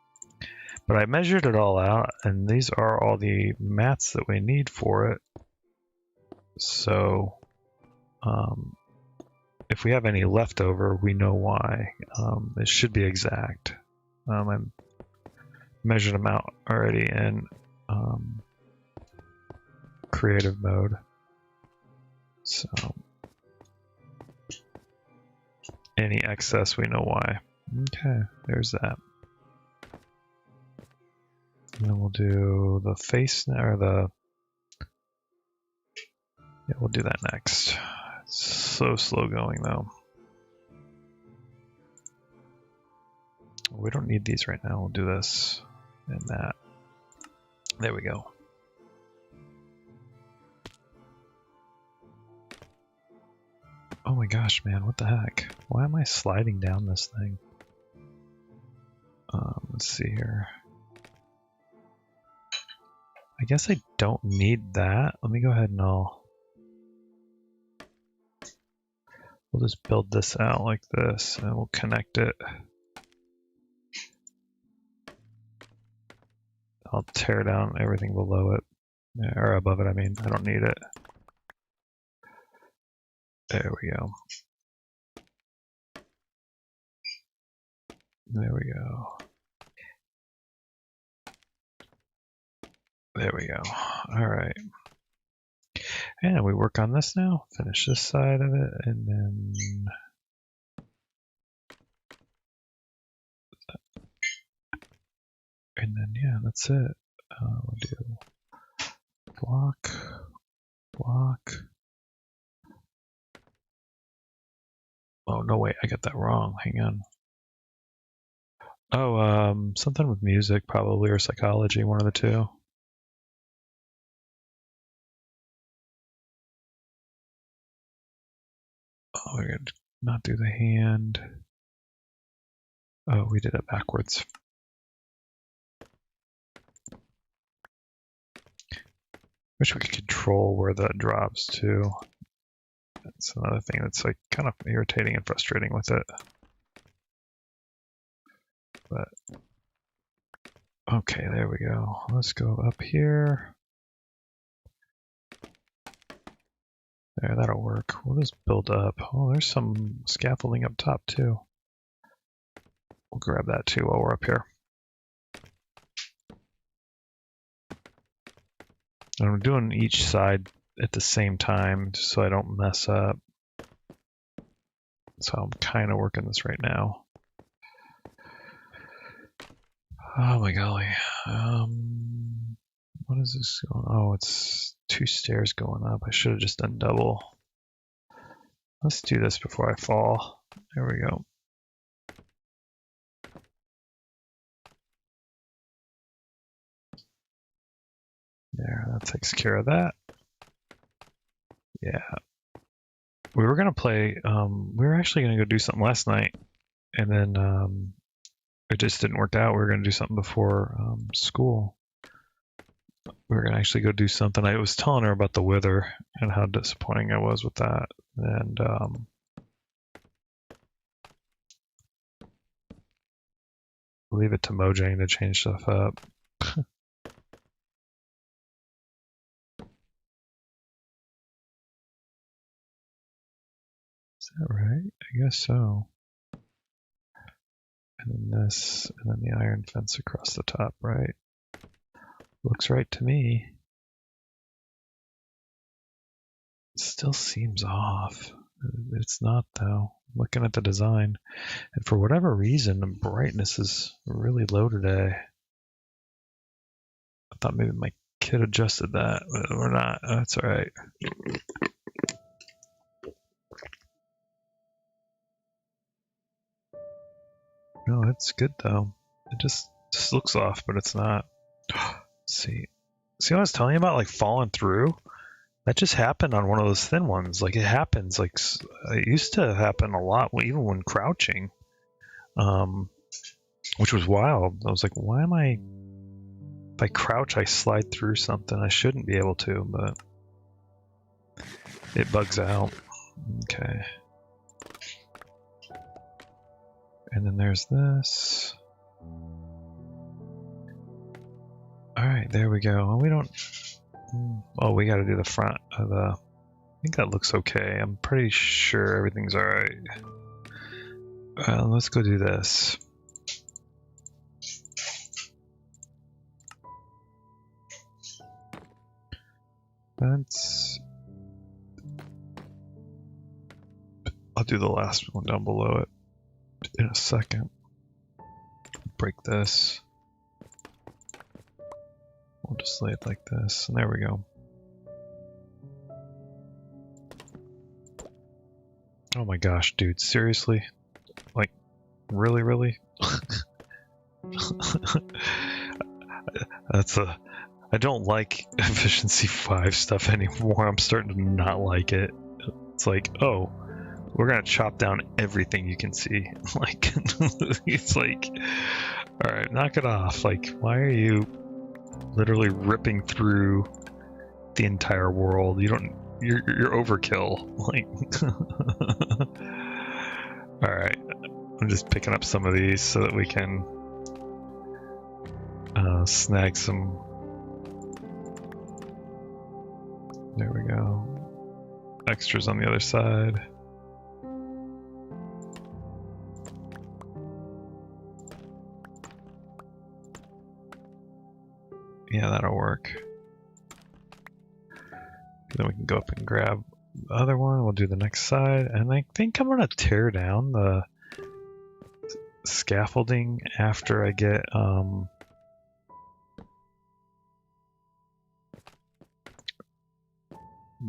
But I measured it all out, and these are all the mats that we need for it. So, if we have any left over, we know why. It should be exact. I measured them out already in creative mode. So, any excess, we know why. Okay, there's that. And then we'll do the face, or the, yeah, we'll do that next. It's so slow going though. We don't need these right now. We'll do this and that. There we go. my gosh, man, what the heck? Why am I sliding down this thing? Let's see here. I guess I don't need that. Let me go ahead and we'll just build this out like this, and we'll connect it. I'll tear down everything below it, or above it, I mean. I don't need it. There we go. There we go. There we go. All right. And we work on this now. Finish this side of it, and then yeah, that's it. We'll do block, block. Oh no, wait, I got that wrong. Hang on. Oh, something with music probably, or psychology, one of the two. Oh, we're gonna not do the hand. Oh, we did it backwards. Wish we could control where that drops to. That's another thing that's like kind of irritating and frustrating with it. But okay, there we go. Let's go up here. There, that'll work. We'll just build up. Oh, there's some scaffolding up top too. We'll grab that too while we're up here. And I'm doing each side at the same time just so I don't mess up. So I'm kind of working this right now. Oh my golly. What is this going? Oh, it's 2 stairs going up. I should have just done double. Let's do this before I fall. There we go. There, that takes care of that. Yeah. We were gonna play, we were actually gonna go do something last night, and then it just didn't work out. We were gonna do something before school. We were gonna actually go do something. I was telling her about the wither and how disappointing I was with that. And leave it to Mojang to change stuff up. Is that right? I guess so. And then this, and then the iron fence across the top, right? Looks right to me. It still seems off. It's not though. Looking at the design, and for whatever reason, the brightness is really low today. I thought maybe my kid adjusted that, but we're not. That's all right. No, it's good though. It just looks off, but it's not. Let's see what I was telling you about, like falling through? That just happened on one of those thin ones. Like it happens, like it used to happen a lot, even when crouching, which was wild. I was like, why am I? If I crouch, I slide through something. I shouldn't be able to, but it bugs out. Okay. And then there's this. All right, there we go. We don't. Oh, we got to do the front of the. I think that looks okay. I'm pretty sure everything's all right. Let's go do this. I'll do the last one down below it in a second. Break this. We'll just lay it like this, and there we go. Oh my gosh, dude, seriously? Like, really? I don't like efficiency 5 stuff anymore. I'm starting to not like it. It's like, oh, We're gonna chop down everything you can see. Like, it's like, all right, knock it off. Like, why are you literally ripping through the entire world? You're overkill. Like, all right, I'm just picking up some of these so that we can snag some. There we go. Extras on the other side. Yeah, that'll work. Then we can go up and grab the other one. We'll do the next side. And I think I'm going to tear down the scaffolding after I get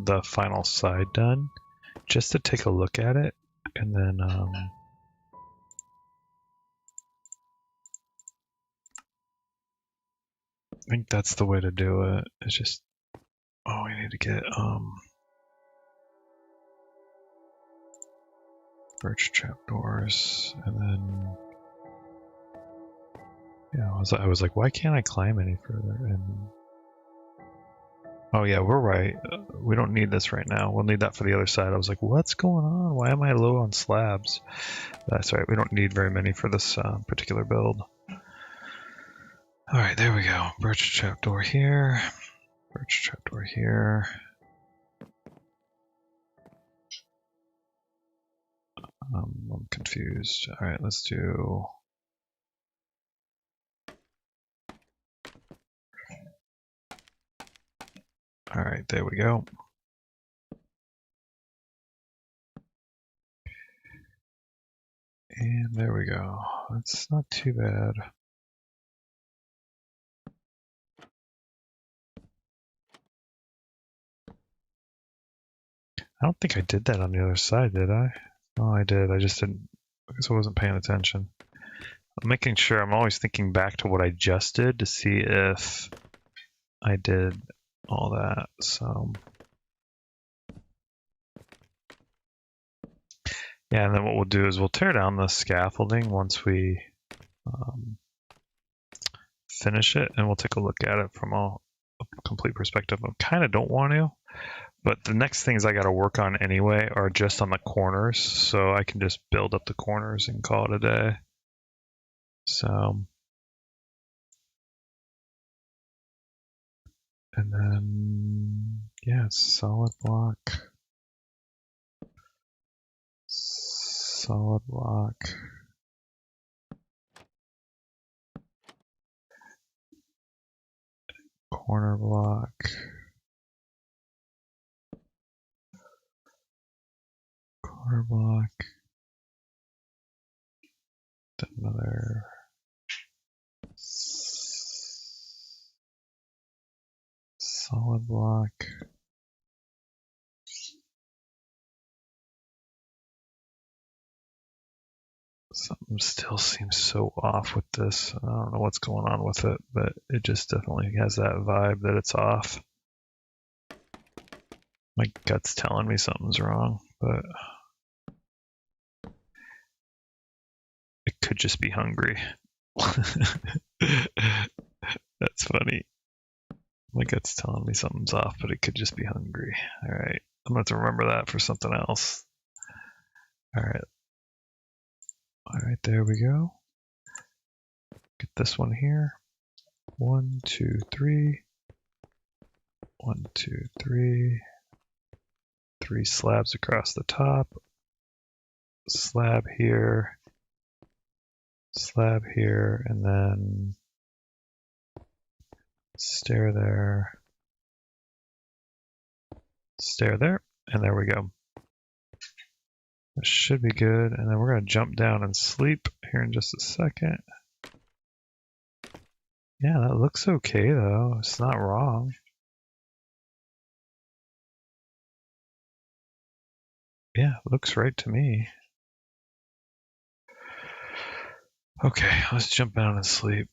the final side done, just to take a look at it. And then I think that's the way to do it. It's just, oh, we need to get birch trapdoors, and then yeah, I was like, why can't I climb any further? And oh yeah, we're right. We don't need this right now. We'll need that for the other side. I was like, what's going on? Why am I low on slabs? That's right. We don't need very many for this particular build. All right, there we go. Birch trapdoor here. Birch trapdoor here. I'm confused. All right, let's do. All right, there we go. And there we go. That's not too bad. I don't think I did that on the other side, did I? Oh, I did. I just didn't, because I wasn't paying attention. I'm making sure, I'm always thinking back to what I just did to see if I did all that. So yeah, and then what we'll do is we'll tear down the scaffolding once we finish it, and we'll take a look at it from a complete perspective. I kind of don't want to, but the next things I got to work on anyway are just on the corners, so I can just build up the corners and call it a day. So, and then yeah, solid block, corner block, then another solid block. Something still seems so off with this. I don't know what's going on with it, but it just definitely has that vibe that it's off. My gut's telling me something's wrong, but it could just be hungry. That's funny. My gut's telling me something's off, but it could just be hungry. All right, I'm gonna have to remember that for something else. All right, there we go. Get this one here. 1, 2, 3. 1, 2, 3. 3 slabs across the top. Slab here, and then stair there, and there we go. That should be good, and then we're going to jump down and sleep here in just a second. Yeah, that looks okay though. It's not wrong. Yeah, it looks right to me. Okay, let's jump down and sleep.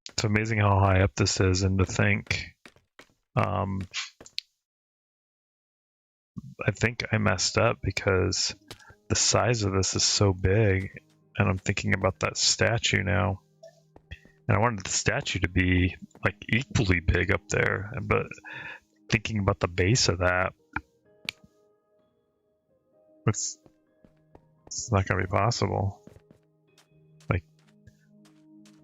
It's amazing how high up this is, and to think I think I messed up because the size of this is so big, and I'm thinking about that statue now. And I wanted the statue to be like equally big up there, but thinking about the base of that, it's not going to be possible. Like,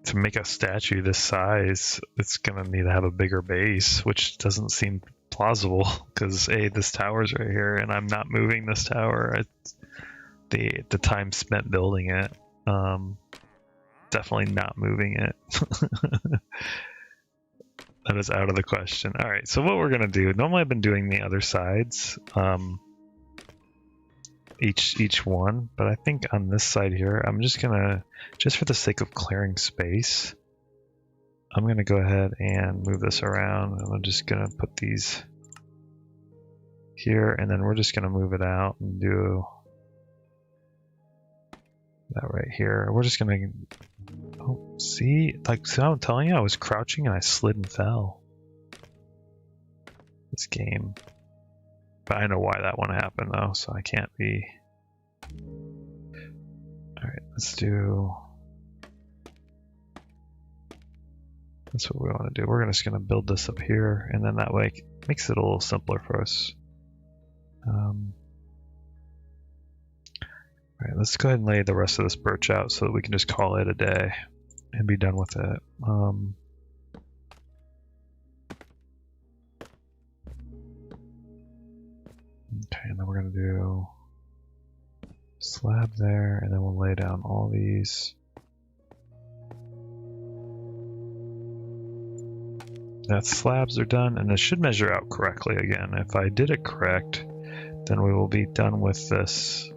to make a statue this size, it's going to need to have a bigger base, which doesn't seem plausible because this tower's right here, and I'm not moving this tower. The time spent building it, definitely not moving it. That is out of the question. All right, so what we're gonna do? Normally, I've been doing the other sides, each one, but I think on this side here, I'm just gonna, just for the sake of clearing space, I'm gonna go ahead and move this around. And I'm just gonna put these here, and then we're just gonna move it out and do that right here. We're just gonna, oh, see, like, so I'm telling you, I was crouching and I slid and fell. This game. But I know why that one happened though, so I can't be. Alright, let's do. That's what we want to do. We're just gonna build this up here, and then that way it makes it a little simpler for us. Alright, let's go ahead and lay the rest of this birch out so that we can just call it a day and be done with it. Okay, and then we're going to do slab there, and then we'll lay down all these. That slabs are done, and this should measure out correctly again. If I did it correct, then we will be done with this.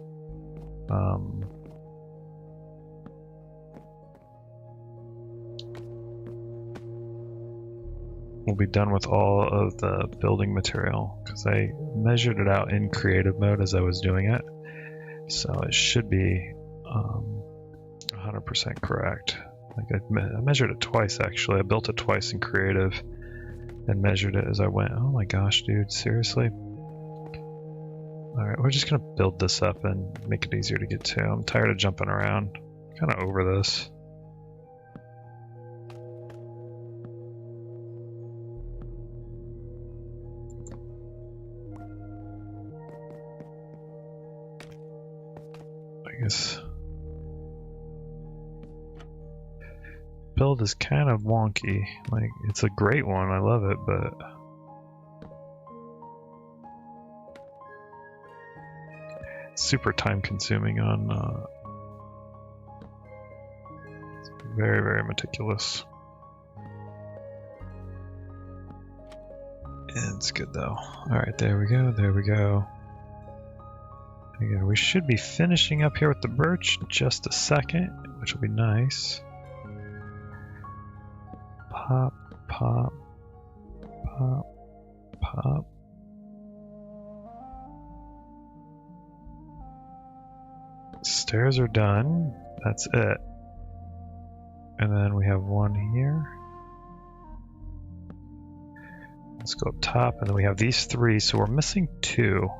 We'll be done with all of the building material because I measured it out in creative mode as I was doing it, so it should be 100% correct. Like I measured it twice actually. I built it twice in creative and measured it as I went. Oh my gosh, dude, seriously? Alright, we're just gonna build this up and make it easier to get to. I'm tired of jumping around. Kind of over this. I guess build is kind of wonky. Like, it's a great one, I love it, but it's super time consuming on it's very, very meticulous. And it's good though. Alright, there we go, there we go. Again, we should be finishing up here with the birch in just a second, which will be nice. Pop, pop, pop, pop. Stairs are done. That's it. And then we have one here. Let's go up top, and then we have these three, so we're missing two.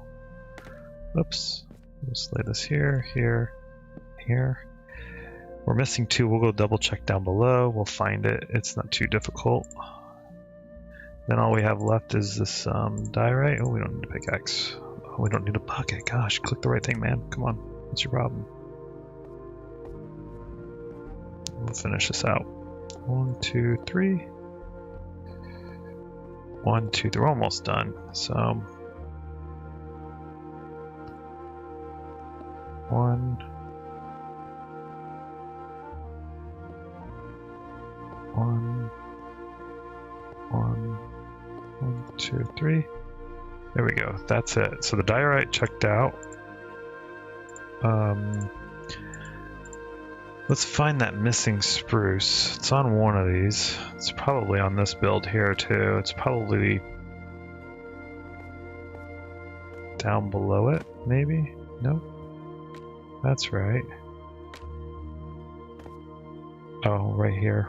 Oops. Let's lay this here, here, here. We're missing two. We'll go double check down below. We'll find it. It's not too difficult. Then all we have left is this diorite. Oh, we don't need a pickaxe. Oh, we don't need a bucket. Gosh, click the right thing, man. Come on. What's your problem? We'll finish this out. 1, 2, 3. 1, 2, 3. We're almost done. So 1, 1, 1, 1, 2, 3. There we go. That's it. So the diorite checked out. Let's find that missing spruce. It's on one of these. It's probably on this build here too. It's probably down below it, maybe? Nope. That's right. Oh, right here.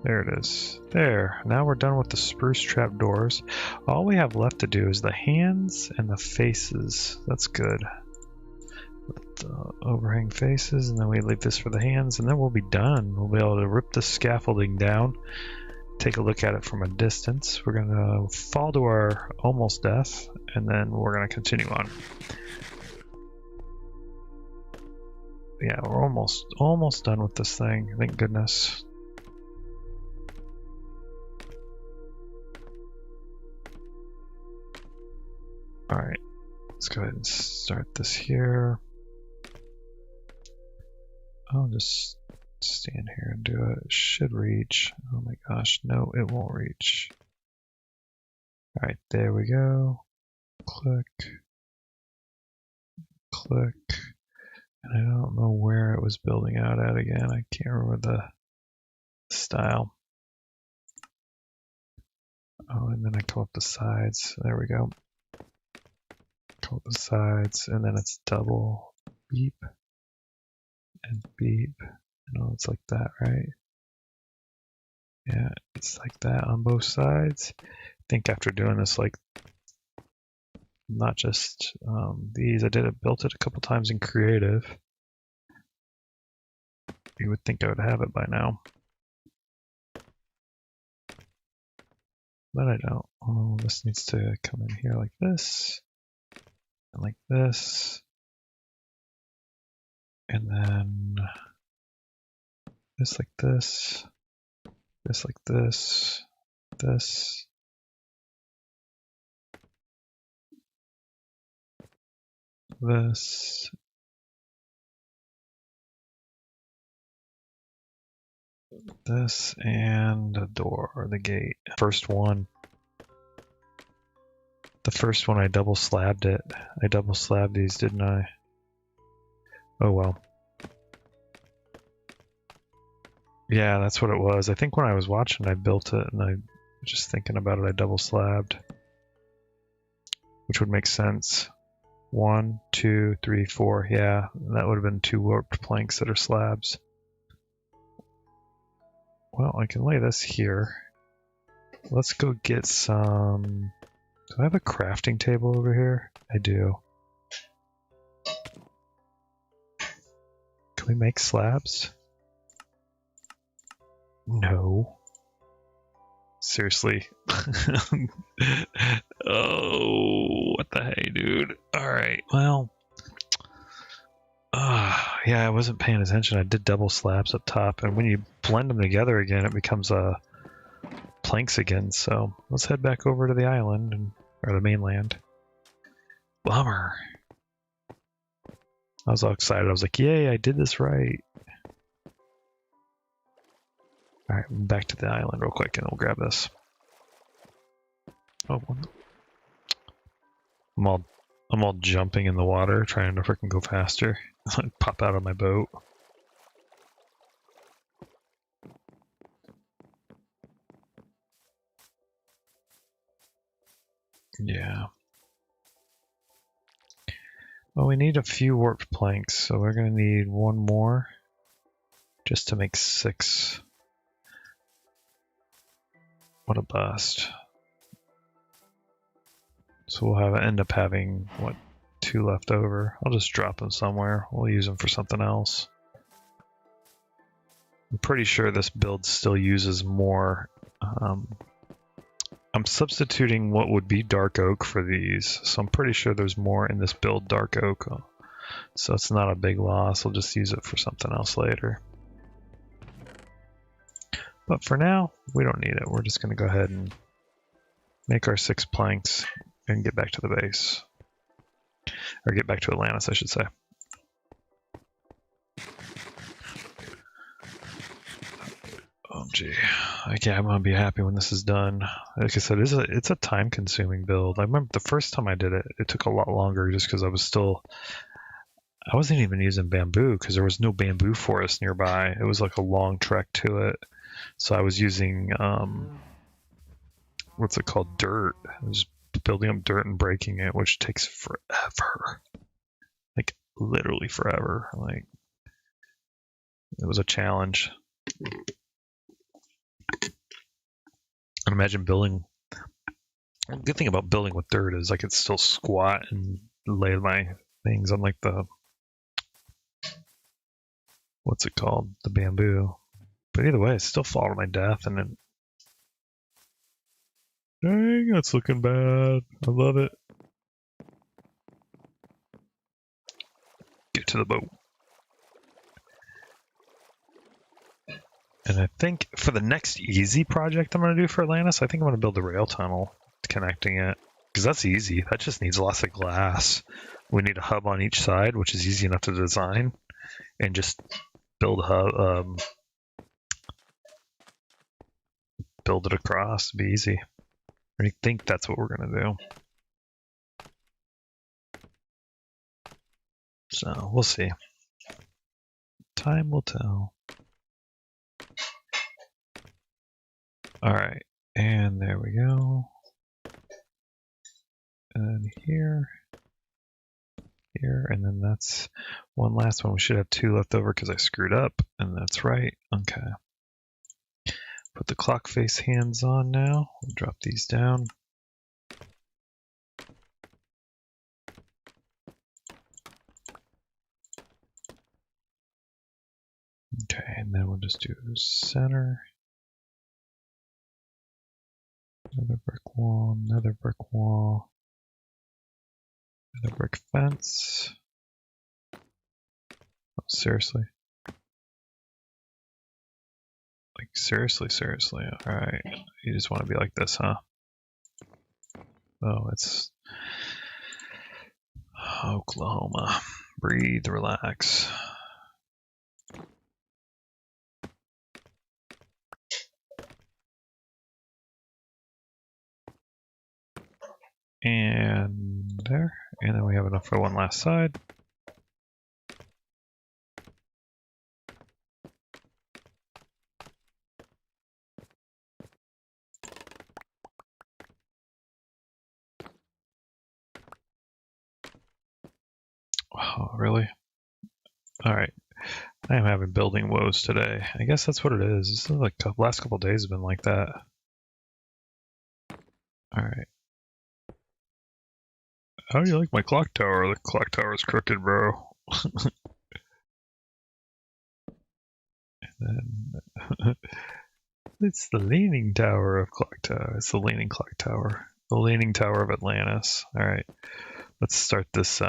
There it is. There. Now we're done with the spruce trap doors. All we have left to do is the hands and the faces. That's good. The overhang faces, and then we leave this for the hands, and then we'll be done. We'll be able to rip the scaffolding down, take a look at it from a distance. We're going to fall to our almost death, and then we're going to continue on. Yeah, we're almost done with this thing, thank goodness. Alright, let's go ahead and start this here. I'll just stand here and do it. It should reach. Oh my gosh, no, it won't reach. Alright, there we go. Click. Click. And I don't know where it was building out at again. I can't remember the style. Oh, and then I come up the sides. There we go. Come up the sides, and then it's double beep and beep. No, it's like that, right? Yeah, it's like that on both sides. I think after doing this, like, not just these, built it a couple times in creative. You would think I would have it by now. But I don't. Oh, this needs to come in here like this. And like this. And then this like this. This like this. This. This. This and the door or the gate. First one. The first one I double slabbed it. I double slabbed these, didn't I? Oh well. Yeah, that's what it was. I think when I was watching, I built it, and I just thinking about it, I double slabbed, which would make sense. 1, 2, 3, 4. Yeah, that would have been 2 warped planks that are slabs. Well, I can lay this here. Let's go get some. Do I have a crafting table over here? I do. Can we make slabs? No. Seriously. Oh, what the hey, dude. Alright, well. Yeah, I wasn't paying attention. I did double slabs up top, and when you blend them together again, it becomes planks again. So let's head back over to the island, or the mainland. Bummer. I was all excited. I was like, yay, I did this right. Alright, back to the island real quick, and we'll grab this. Oh, I'm all jumping in the water, trying to freaking go faster. Pop out of my boat. Yeah. Well, we need a few warped planks, so we're going to need 1 more just to make 6. What a bust. So we'll end up having, what, 2 left over. I'll just drop them somewhere. We'll use them for something else. I'm pretty sure this build still uses more. I'm substituting what would be dark oak for these, so I'm pretty sure there's more in this build dark oak. So it's not a big loss. I'll just use it for something else later. But for now, we don't need it. We're just going to go ahead and make our 6 planks and get back to the base. Or get back to Atlantis, I should say. Oh gee, okay, I'm gonna be happy when this is done. Like I said, it's a time-consuming build. I remember the first time I did it, it took a lot longer just because I wasn't even using bamboo because there was no bamboo forest nearby. It was like a long trek to it, so I was using what's it called, dirt. I was building up dirt and breaking it, which takes forever, like literally forever. Like it was a challenge. And imagine building. The good thing about building with dirt is I could still squat and lay my things on like the, what's it called? The bamboo. But either way, I still fall to my death, and then dang, that's looking bad. I love it. Get to the boat. And I think for the next easy project I'm going to do for Atlantis, I think I'm going to build a rail tunnel connecting it. Because that's easy. That just needs lots of glass. We need a hub on each side, which is easy enough to design. And just build a hub, build it across. It'd be easy. I think that's what we're going to do. So we'll see. Time will tell. All right, and there we go. And here, and then that's one last one. We should have 2 left over because I screwed up, and that's right. Okay. Put the clock face hands on now. We'll drop these down. Okay, and then we'll just do center. Another brick wall, another brick wall, another brick fence. Oh, seriously? Like, seriously? Alright, you just want to be like this, huh? Oh, it's Oklahoma. Breathe, relax. And there, and then we have enough for one last side. Oh, really? All right. I am having building woes today. I guess that's what it is. This is like the last couple of days have been like that. All right. How do you like my clock tower? The clock tower is crooked, bro. And then it's the leaning tower of clock tower. It's the leaning clock tower. The leaning tower of Atlantis. All right. Let's start this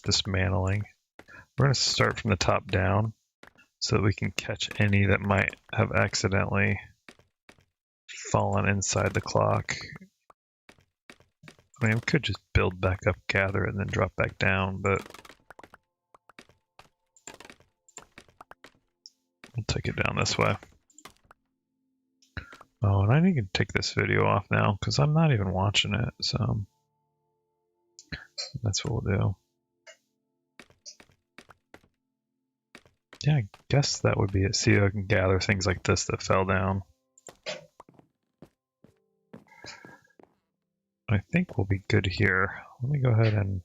dismantling. We're going to start from the top down so that we can catch any that might have accidentally fallen inside the clock. I mean, we could just build back up, gather, and then drop back down, but we'll take it down this way. Oh, and I need to take this video off now because I'm not even watching it, so that's what we'll do. Yeah, I guess that would be it. See if I can gather things like this that fell down. I think we'll be good here. Let me go ahead and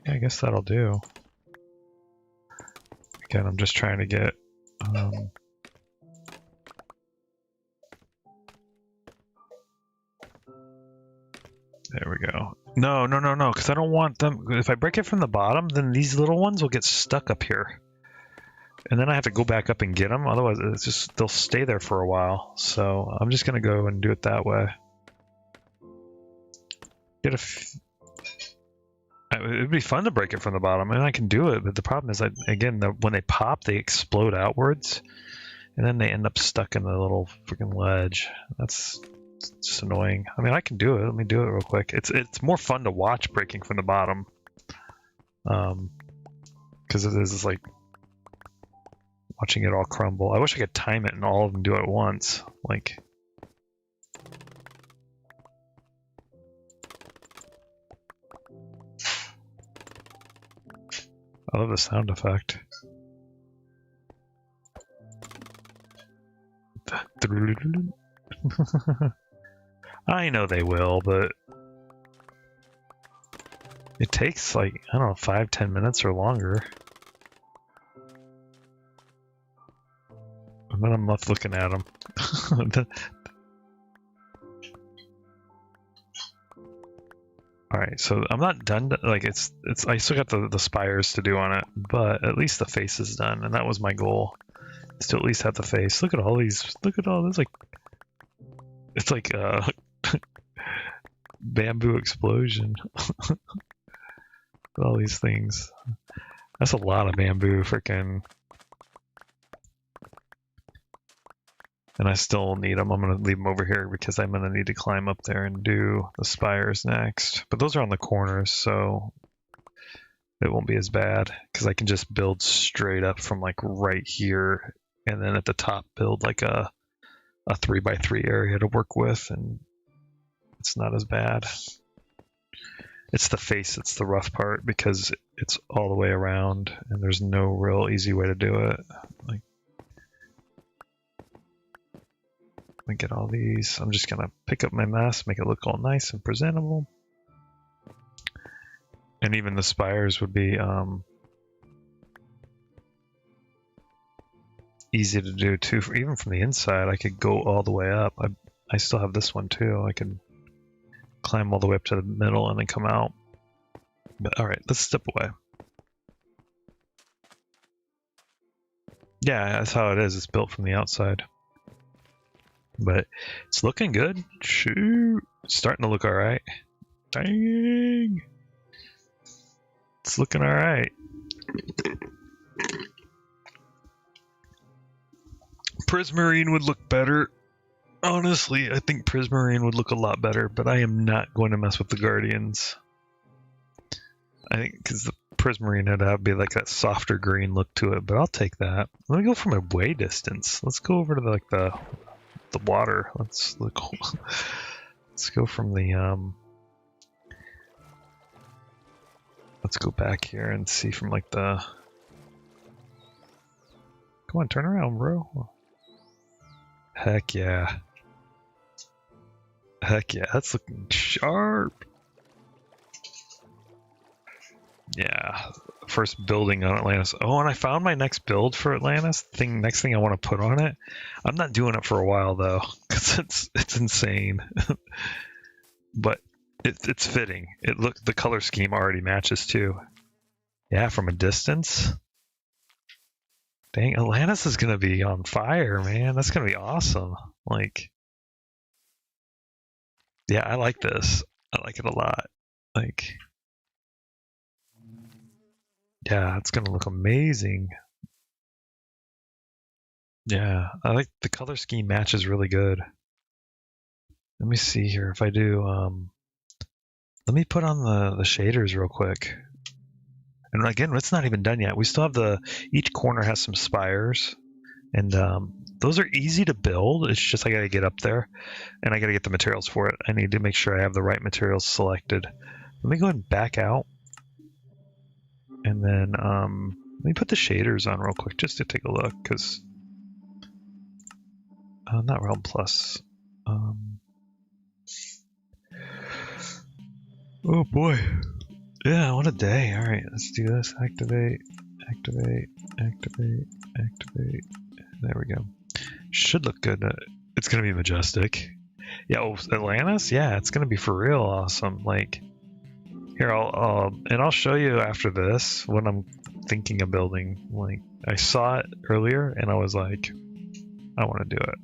yeah, I guess that'll do. Again, I'm just trying to get there we go. No, because I don't want them. If I break it from the bottom, then these little ones will get stuck up here. And then I have to go back up and get them. Otherwise, it's just they'll stay there for a while. So I'm just going to go and do it that way. It'd be fun to break it from the bottom, and I can do it. But the problem is, again, when they pop, they explode outwards. And then they end up stuck in the little freaking ledge. That's just annoying. I mean, I can do it. Let me do it real quick. It's more fun to watch breaking from the bottom. Because it is like watching it all crumble. I wish I could time it and all of them do it at once. Like, I love the sound effect. I know they will, but It takes like, I don't know, 5-10 minutes or longer. And then I'm left looking at them. Alright, so I'm not done. Like, it's. I still got the spires to do on it, but at least the face is done, and that was my goal. Is to at least have the face. Look at all these. Look at all this. Like, it's like bamboo explosion. All these things. That's a lot of bamboo, freaking. And I still need them. I'm going to leave them over here because I'm going to need to climb up there and do the spires next. But those are on the corners, so it won't be as bad because I can just build straight up from like right here, and then at the top build like a 3x3 area to work with, and it's not as bad. It's the face that's the rough part because it's all the way around and there's no real easy way to do it. Like, let me get all these. I'm just gonna pick up my mess, make it look all nice and presentable. And even the spires would be easy to do too. Even from the inside, I could go all the way up. I still have this one too. I can climb all the way up to the middle and then come out. But all right, let's step away. Yeah, that's how it is. It's built from the outside. But it's looking good. Shoot. It's starting to look all right. Dang. It's looking all right. Prismarine would look better. Honestly, I think Prismarine would look a lot better, but I am not going to mess with the Guardians. I think because the Prismarine would have be like that softer green look to it, but I'll take that. Let me go from a way distance. Let's go over to the water. Let's look. Let's go from the Let's go back here and see from like the. Come on, turn around, bro. Heck yeah. Heck yeah, that's looking sharp. Yeah, first building on Atlantis. Oh, and I found my next build for Atlantis. Next thing I want to put on it. I'm not doing it for a while though, because it's insane. But it's fitting. The color scheme already matches too. Yeah, from a distance. Dang, Atlantis is gonna be on fire, man. That's gonna be awesome. Like, yeah, I like this. I like it a lot. Like, yeah, it's gonna look amazing. Yeah, I like the color scheme matches really good. Let me see here if I do. Let me put on the shaders real quick. And again, it's not even done yet. We still have each corner has some spires, and those are easy to build. It's just I gotta get up there, and I gotta get the materials for it. I need to make sure I have the right materials selected. Let me go ahead and back out, and then let me put the shaders on real quick just to take a look, because not Realm Plus. Oh boy. Yeah, what a day. All right, let's do this. Activate, activate, activate, activate. There we go. Should look good. It's going to be majestic. Yeah, oh, Atlantis? Yeah, it's going to be for real awesome. Like, here, I'll show you after this what I'm thinking of building. Like, I saw it earlier and I was like, I want to do it.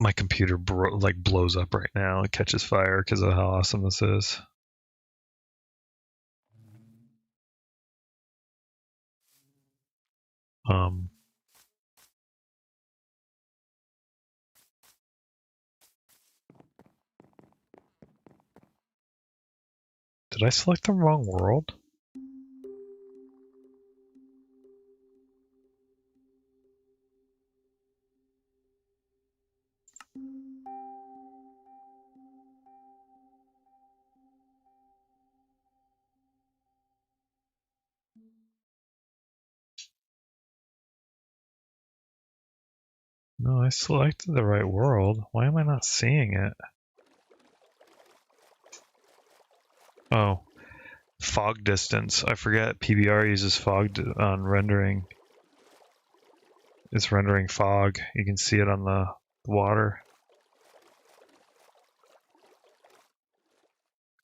My computer blows up right now. It catches fire because of how awesome this is. Did I select the wrong world? No, I selected the right world. Why am I not seeing it? Oh, fog distance. I forget PBR uses fog on rendering. It's rendering fog. You can see it on the water.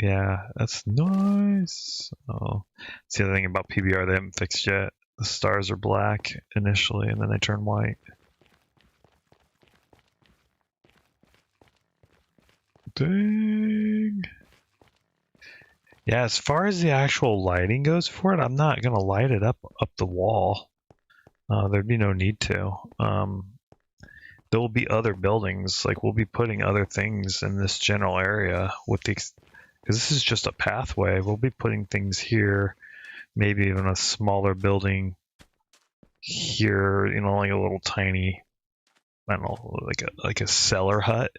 Yeah, that's nice. Oh, it's the other thing about PBR they haven't fixed yet. The stars are black initially, and then they turn white. Dang. Yeah, as far as the actual lighting goes for it, I'm not gonna light it up the wall. There'd be no need to. There will be other buildings. Like we'll be putting other things in this general area with the, because this is just a pathway. We'll be putting things here, maybe even a smaller building here. You know, like a little tiny, I don't know, like a cellar hut.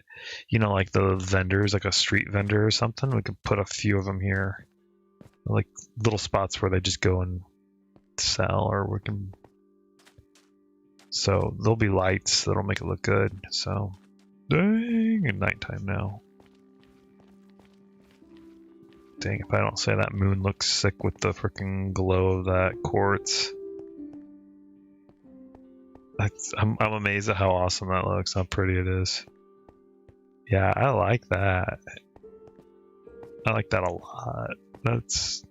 You know, like the vendors, like a street vendor or something. We could put a few of them here, like little spots where they just go and sell, or we can. So there'll be lights that'll make it look good. So, dang, at nighttime now. Dang, if I don't say that moon looks sick with the freaking glow of that quartz. I'm amazed at how awesome that looks, how pretty it is. Yeah, I like that. I like that a lot. That's...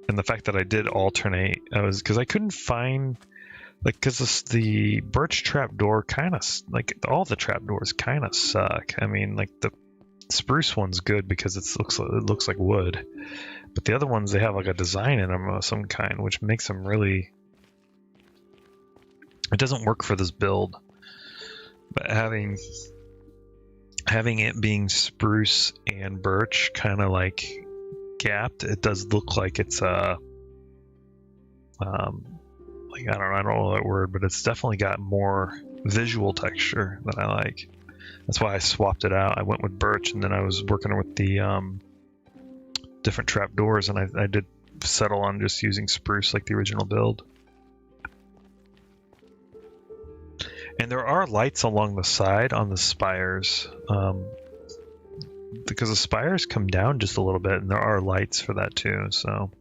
And the fact that I did alternate, because I couldn't find, like, because the birch trapdoor kind of, like, all the trapdoors kind of suck. I mean, like, the spruce one's good because it looks like wood, but the other ones, they have like a design in them of some kind, which makes them really, it doesn't work for this build. But having it being spruce and birch kind of like gapped, it does look like it's like I don't know that word, but it's definitely got more visual texture that I like. That's why I swapped it out. I went with birch, and then I was working with the different trapdoors, and I did settle on just using spruce like the original build. And there are lights along the side on the spires, because the spires come down just a little bit, and there are lights for that too, so.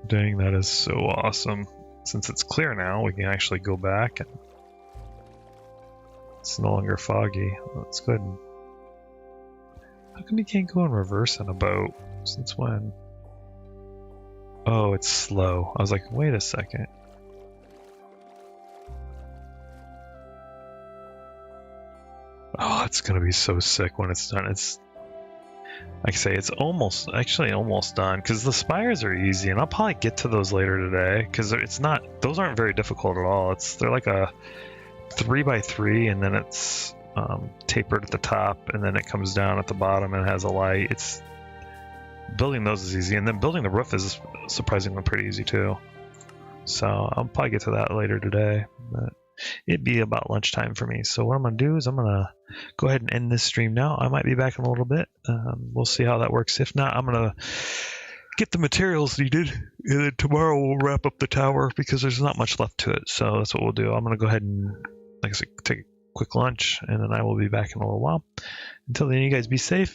Dang, that is so awesome. Since it's clear now, we can actually go back, and it's no longer foggy. That's good. How come you can't go in reverse on a boat? Since when? Oh, it's slow. I was like, wait a second. Oh, it's gonna be so sick when it's done. It's, like I say, it's almost done, because the spires are easy, and I'll probably get to those later today, because those aren't very difficult at all. They're like a 3x3, and then it's tapered at the top, and then it comes down at the bottom and it has a light. It's building those is easy, and then building the roof is surprisingly pretty easy too. So I'll probably get to that later today, but it'd be about lunchtime for me. So what I'm gonna do is I'm gonna go ahead and end this stream now. I might be back in a little bit. We'll see how that works. If not, I'm gonna get the materials needed, and then tomorrow we'll wrap up the tower, because there's not much left to it. So that's what we'll do. I'm gonna go ahead and, like I said, take a quick lunch, and then I will be back in a little while. Until then, you guys be safe.